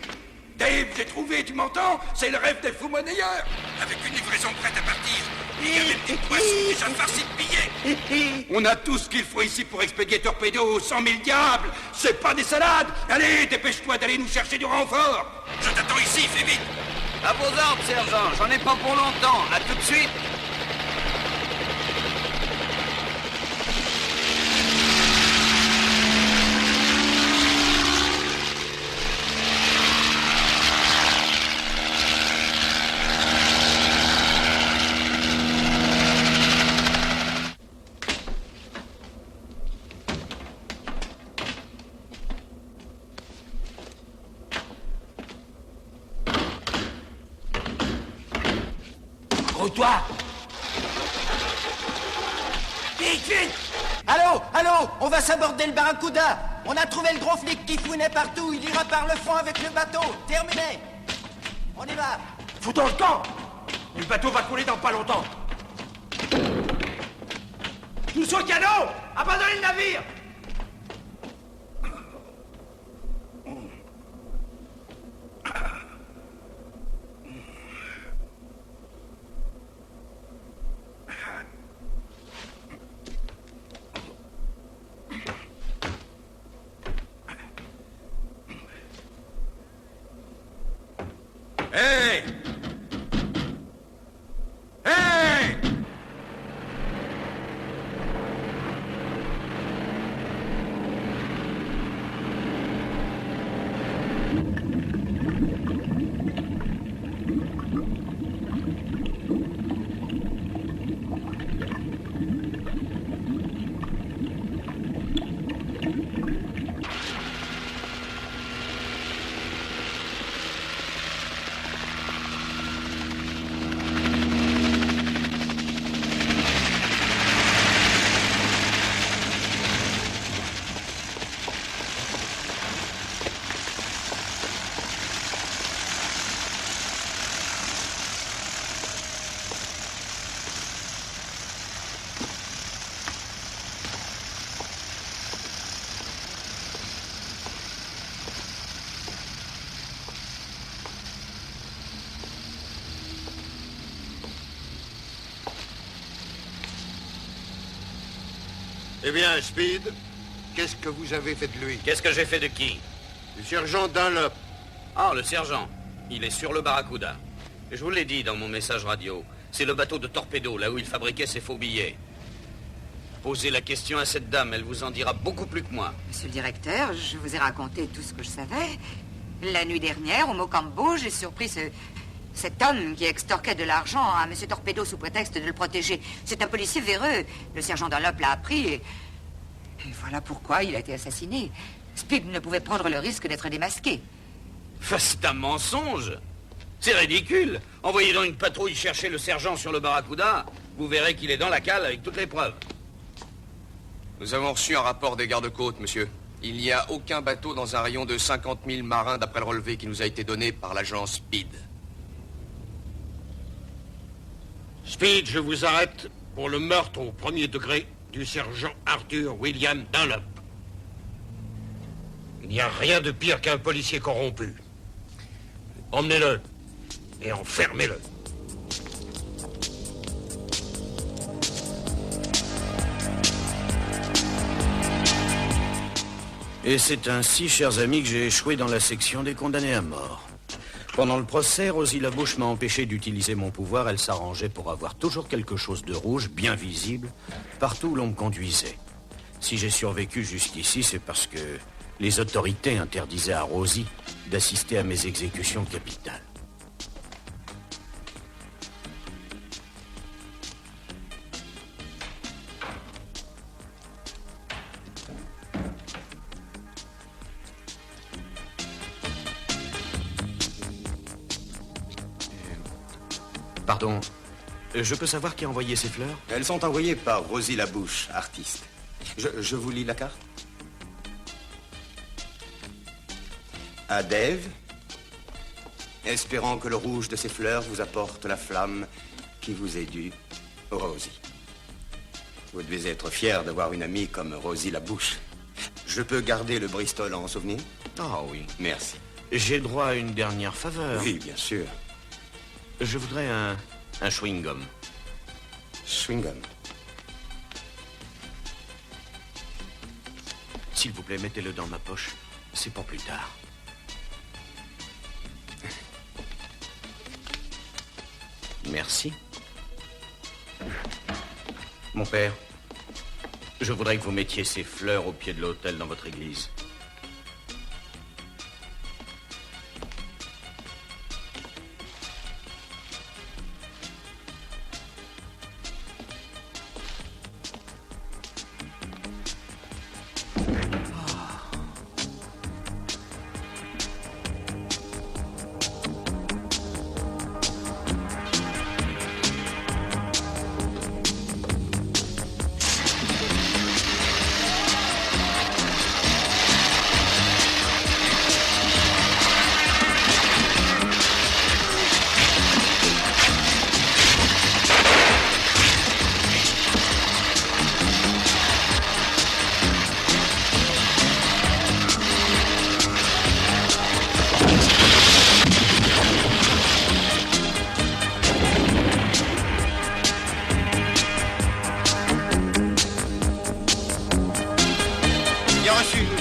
Dave, j'ai trouvé, tu m'entends? C'est le rêve des fous monnayeurs. Avec une livraison prête à partir. Il y a des petites poissons déjà farcis de billets. On a tout ce qu'il faut ici pour expédier Torpedo, 100 000 diables. C'est pas des salades. Allez, dépêche-toi d'aller nous chercher du renfort. Je t'attends ici, fais vite. À vos ordres, sergent. J'en ai pas pour longtemps. À tout de suite. Toi! Vite, vite! Allô, allô, on va s'aborder le Barracuda. On a trouvé le gros flic qui fouinait partout. Il ira par le fond avec le bateau. Terminé. On y va. Foutons le camp! Le bateau va couler dans pas longtemps. Tous au canot! Abandonnez le navire! Hey! Hey! Eh bien, Speed, qu'est-ce que vous avez fait de lui? Qu'est-ce que j'ai fait de qui? Du sergent Dunlop. Ah, le sergent. Il est sur le Barracuda. Je vous l'ai dit dans mon message radio. C'est le bateau de Torpedo, là où il fabriquait ses faux billets. Posez la question à cette dame, elle vous en dira beaucoup plus que moi. Monsieur le directeur, je vous ai raconté tout ce que je savais. La nuit dernière, au Mocambo, j'ai surpris cet homme qui extorquait de l'argent à Monsieur Torpedo sous prétexte de le protéger. C'est un policier véreux. Le sergent Dunlop l'a appris et voilà pourquoi il a été assassiné. Speed ne pouvait prendre le risque d'être démasqué. C'est un mensonge. C'est ridicule. Envoyez donc une patrouille chercher le sergent sur le Barracuda. Vous verrez qu'il est dans la cale avec toutes les preuves. Nous avons reçu un rapport des gardes-côtes, monsieur. Il n'y a aucun bateau dans un rayon de 50 000 marins d'après le relevé qui nous a été donné par l'agence Speed. Speed, je vous arrête pour le meurtre au premier degré du sergent Arthur William Dunlop. Il n'y a rien de pire qu'un policier corrompu. Emmenez-le et enfermez-le. Et c'est ainsi, chers amis, que j'ai échoué dans la section des condamnés à mort. Pendant le procès, Rosie Labouche m'a empêché d'utiliser mon pouvoir. Elle s'arrangeait pour avoir toujours quelque chose de rouge, bien visible, partout où l'on me conduisait. Si j'ai survécu jusqu'ici, c'est parce que les autorités interdisaient à Rosie d'assister à mes exécutions capitales. Pardon, je peux savoir qui a envoyé ces fleurs? Elles sont envoyées par Rosie Labouche, artiste. Je vous lis la carte. À Dave, espérant que le rouge de ces fleurs vous apporte la flamme qui vous est due, Rosie. Vous devez être fier d'avoir une amie comme Rosie Labouche. Je peux garder le Bristol en souvenir? Ah oui. Merci. J'ai droit à une dernière faveur. Oui, bien sûr. Je voudrais un chewing-gum. Chewing-gum? S'il vous plaît, mettez-le dans ma poche. C'est pour plus tard. Merci. Mon père, je voudrais que vous mettiez ces fleurs au pied de l'autel dans votre église.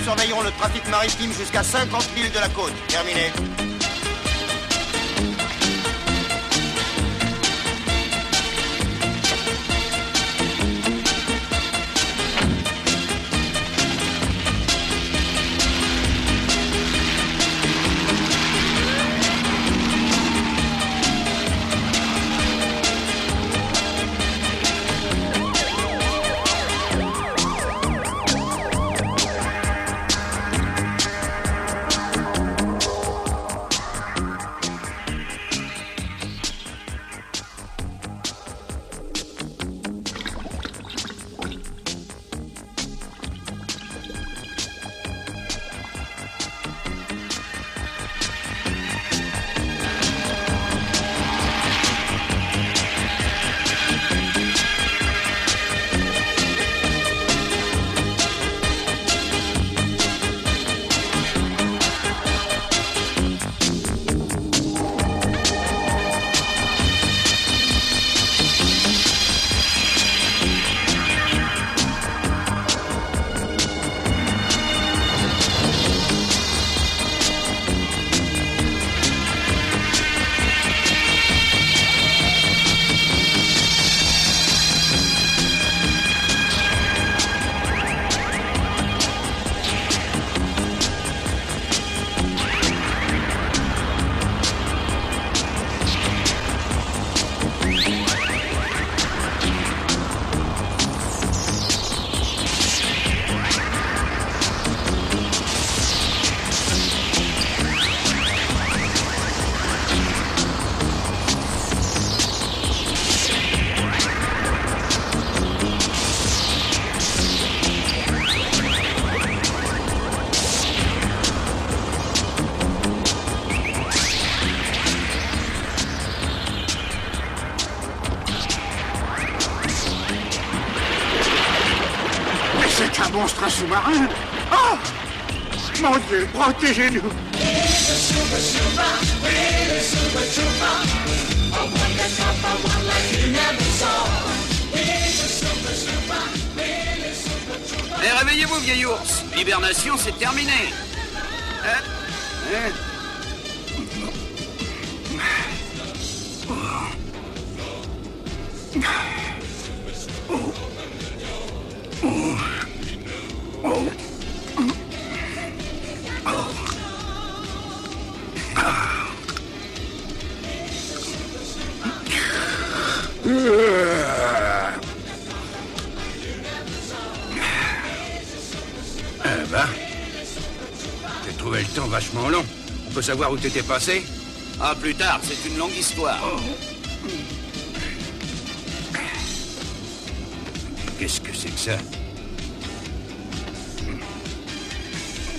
Surveillons le trafic maritime jusqu'à 50 milles de la côte. Terminé. monstre sous-marin. Oh! Mon Dieu, protégez-nous! Allez, réveillez-vous, vieil ours. L'hibernation, c'est terminé. J'ai trouvé le temps vachement long. On peut savoir où t'étais passé? Ah, plus tard, c'est une longue histoire. Qu'est-ce que c'est que ça?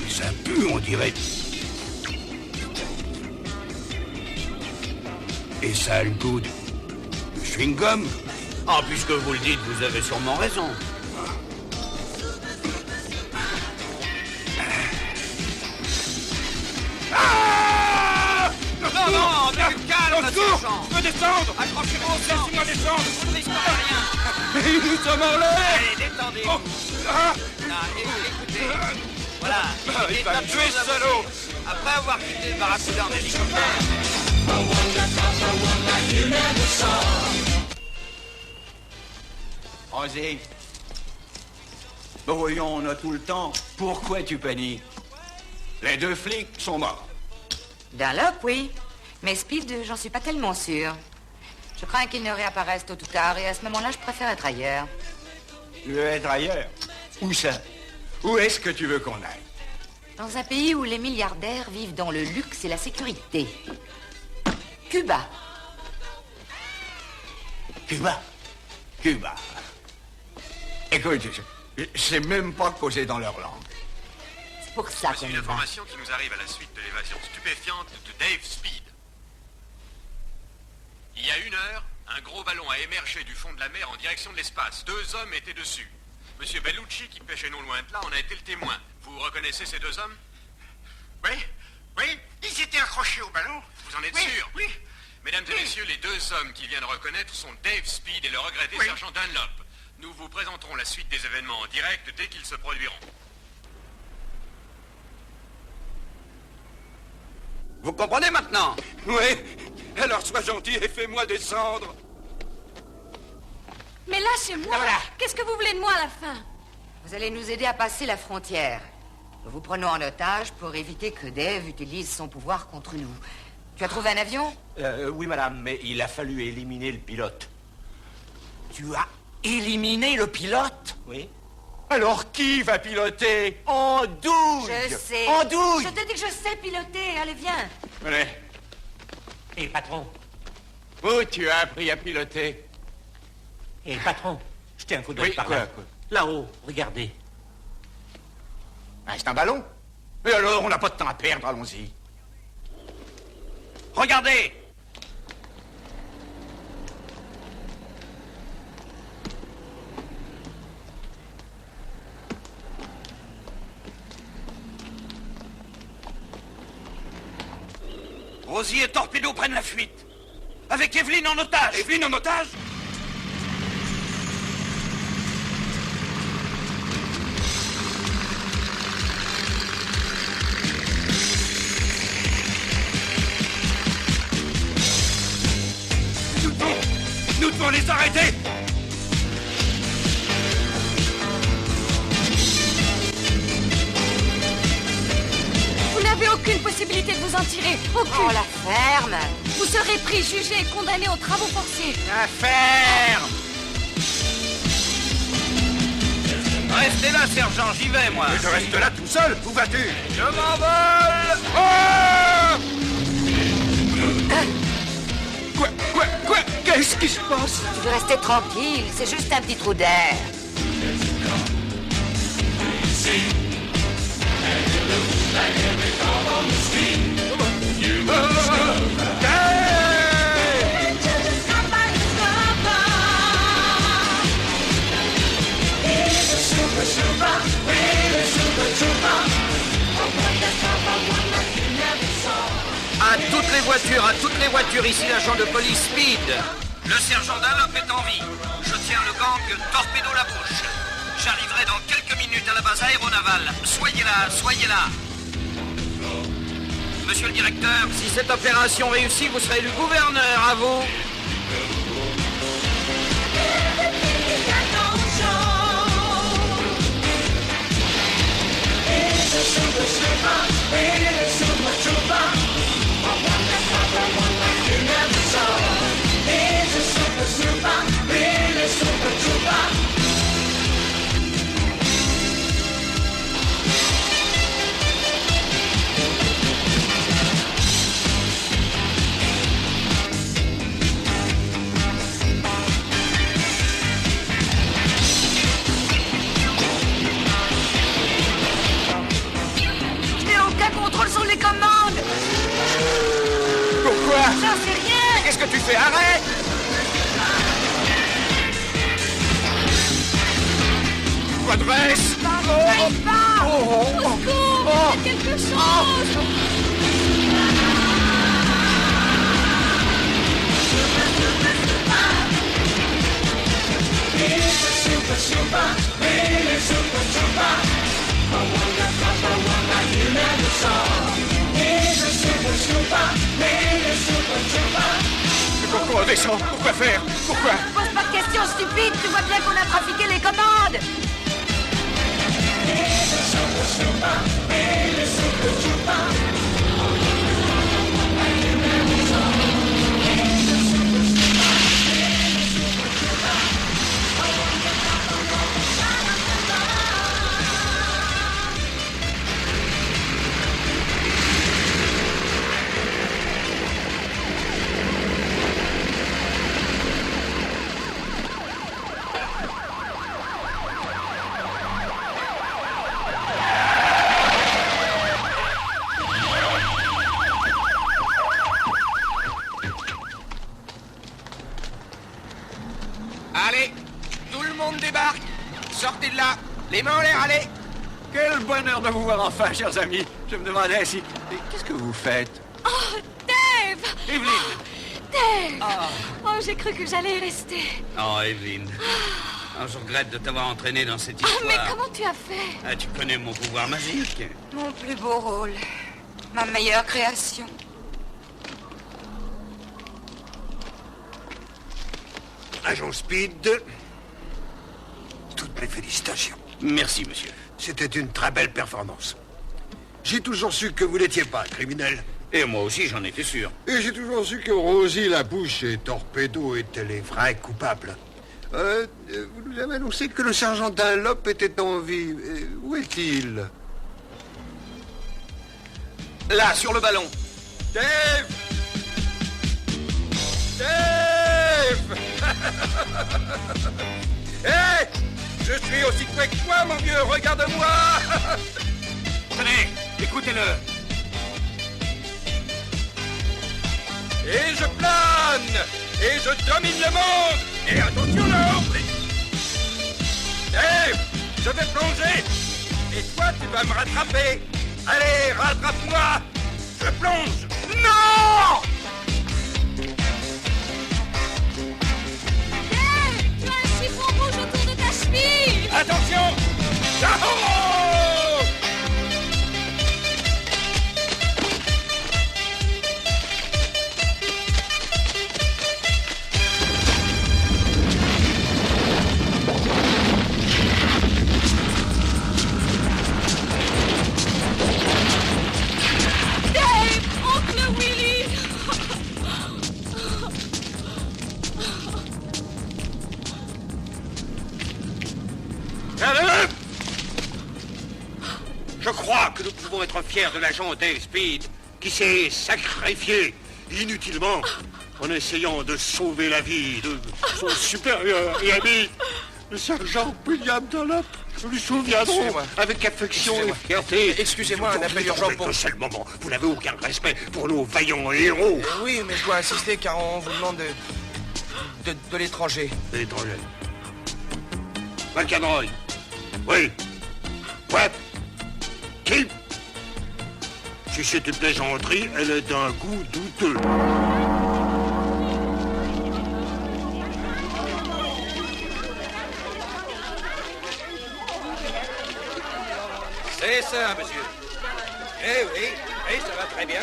Ça pue, on dirait. Et ça a le goût de chewing-gum? Ah, puisque vous le dites, vous avez sûrement raison. Non, mais calme, sergent. Je veux descendre. Accrochez-vous au sang. Laissez-moi descendre. Vous ne risquerez rien. Mais nous sommes en l'air. Allez, détendez. Non, écoutez. Voilà. Il va me tuer, ce salaud. Après avoir quitté le barracuda en hélicoptère. Rosie. Voyons, on a tout le temps. Pourquoi tu paniques? Les deux flics sont morts. Dunlop, oui. Mais Speed, j'en suis pas tellement sûre. Je crains qu'il ne réapparaisse tôt ou tard, et à ce moment-là, je préfère être ailleurs. Tu veux être ailleurs? Où ça? Où est-ce que tu veux qu'on aille? Dans un pays où les milliardaires vivent dans le luxe et la sécurité. Cuba. Cuba? Cuba. Écoute, je sais même pas causer dans leur langue. C'est pour ça Voici une information qui nous arrive à la suite de l'évasion stupéfiante de Dave Speed. Il y a 1 heure, un gros ballon a émergé du fond de la mer en direction de l'espace. 2 hommes étaient dessus. Monsieur Bellucci, qui pêchait non loin de là, en a été le témoin. Vous reconnaissez ces 2 hommes? Oui, ils étaient accrochés au ballon. Vous en êtes Oui, sûr? oui. Mesdames et messieurs, les 2 hommes qu'il vient de reconnaître sont Dave Speed et le regretté sergent Dunlop. Nous vous présenterons la suite des événements en direct dès qu'ils se produiront. Vous comprenez maintenant? Oui. Alors sois gentil et fais-moi descendre. Mais lâchez-moi. Qu'est-ce que vous voulez de moi à la fin? Vous allez nous aider à passer la frontière. Nous vous prenons en otage pour éviter que Dave utilise son pouvoir contre nous. Tu as trouvé un avion? Oui, madame, mais il a fallu éliminer le pilote. Tu as éliminé le pilote? Oui. Alors qui va piloter? En douille! Je sais. En douille! Je te dis que je sais piloter. Allez, viens. Allez. Et patron? Où tu as appris à piloter? Et patron, jetez un coup d'œil par là. Quoi? Là-haut, regardez. Ah, c'est un ballon? Et alors, on n'a pas de temps à perdre, allons-y. Regardez! Rosie et Torpedo prennent la fuite. Avec Evelyne en otage. Evelyne en otage? Nous devons les arrêter! Vous n'avez aucune possibilité de vous en tirer. Aucune. Oh, la ferme. Vous serez pris, jugé et condamné aux travaux forcés. La ferme! Restez là, sergent, j'y vais, moi. Mais je reste là tout seul, où vas-tu? Je m'envole! Oh! Quoi? Qu'est-ce qui se passe? Tu veux rester tranquille. C'est juste un petit trou d'air. Super, les voitures, à toutes les voitures, ici l'agent de police Speed. Le sergent Dunlop est en vie. Je tiens le gang Torpedo la Bouche. J'arriverai dans quelques minutes à la base aéronavale. Soyez là. Monsieur le directeur, si cette opération réussit, vous serez le gouverneur, à vous. Contrôle sur les commandes. Pourquoi? J'en sais rien. Qu'est-ce que tu fais? Arrête! Redresse! N'arrive pas. Au secours, faites quelque chose. Pourquoi descend? Pourquoi faire? Pourquoi? Pose pas de questions stupides, tu vois bien qu'on a trafiqué les commandes. Allez, tout le monde débarque. Sortez de là. Les mains en l'air, allez. Quel bonheur de vous voir enfin, chers amis. Je me demandais si... Qu'est-ce que vous faites? Oh, Dave! Evelyne! Dave! Oh, j'ai cru que j'allais rester. Oh, Evelyne. Oh, je regrette de t'avoir entraîné dans cette histoire. Oh, mais comment tu as fait? Ah, tu connais mon pouvoir magique. Mon plus beau rôle. Ma meilleure création. Agent Speed, toutes mes félicitations. Merci, monsieur. C'était une très belle performance. J'ai toujours su que vous n'étiez pas un criminel. Et moi aussi, j'en étais sûr. Et j'ai toujours su que Rosie la Bouche et Torpedo étaient les vrais coupables. Vous nous avez annoncé que le sergent Dunlop était en vie. Où est-il? Là, sur le ballon. Dave! Dave! Hé! Je suis aussi coué que toi, mon vieux, regarde-moi! Tenez, écoutez-le. Et je plane! Et je domine le monde! Et attention là-haut! Dave! Je vais plonger! Et toi, tu vas me rattraper! Allez, rattrape-moi! Je plonge! Non! Tu as un chiffon rouge autour de ta cheville! Attention! Oh! Dave! Oncle Willy! Je crois que nous pouvons être fiers de l'agent Dave Speed, qui s'est sacrifié inutilement en essayant de sauver la vie de son supérieur et ami, le sergent William Dunlop. Nous lui souviendrons Excusez-moi. avec affection et fierté. Excusez-moi, un appel urgent pour... Un seul moment, vous n'avez aucun respect pour nos vaillants héros. Oui, mais je dois insister car on vous demande de l'étranger. De l'étranger. McEnroy. Oui. Ouais. Qui? Si c'est une plaisanterie, elle est d'un goût douteux. C'est ça, monsieur. Eh oui, ça va très bien.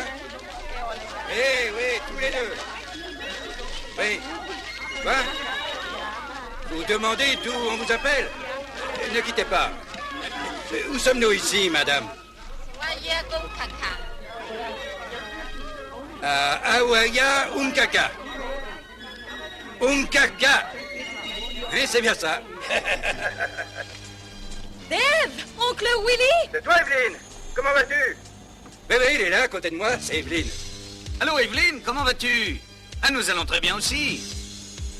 Eh oui, tous les deux. Oui. Quoi? Vous demandez d'où on vous appelle? Ne quittez pas. Où sommes-nous ici, madame? À Awaya Unkaka. Unkaka. Oui, c'est bien ça. Dave, oncle Willy. C'est toi, Evelyne. Comment vas-tu? Oui, il est là, à côté de moi, c'est Evelyne. Allô, Evelyne, comment vas-tu? Ah, nous allons très bien aussi.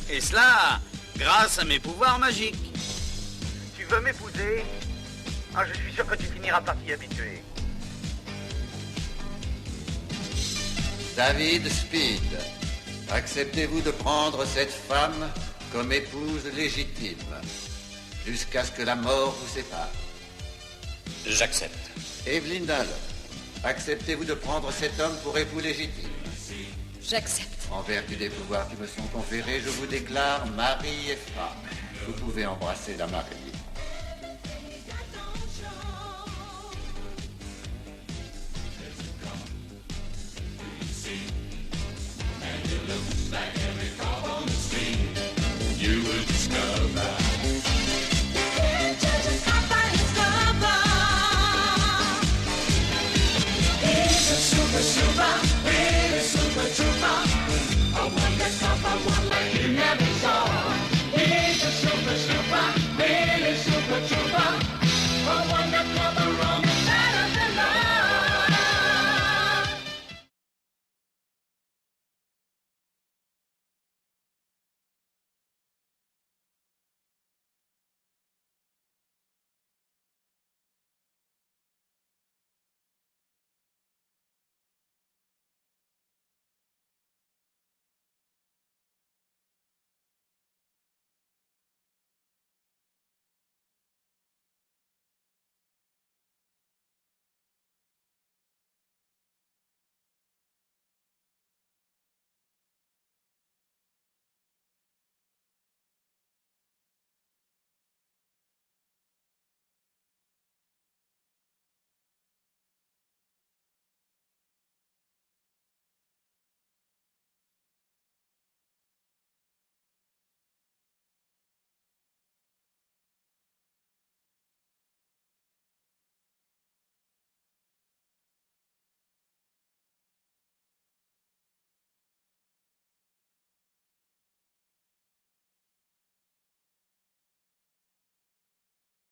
Et cela, grâce à mes pouvoirs magiques. Tu veux m'épouser? Ah, je suis sûr que tu finiras par t'y habituer. David Speed, acceptez-vous de prendre cette femme comme épouse légitime, jusqu'à ce que la mort vous sépare? J'accepte. Evelyne Dunlop, acceptez-vous de prendre cet homme pour époux légitime? J'accepte. En vertu des pouvoirs qui me sont conférés, je vous déclare mari et femme. Vous pouvez embrasser la mariée.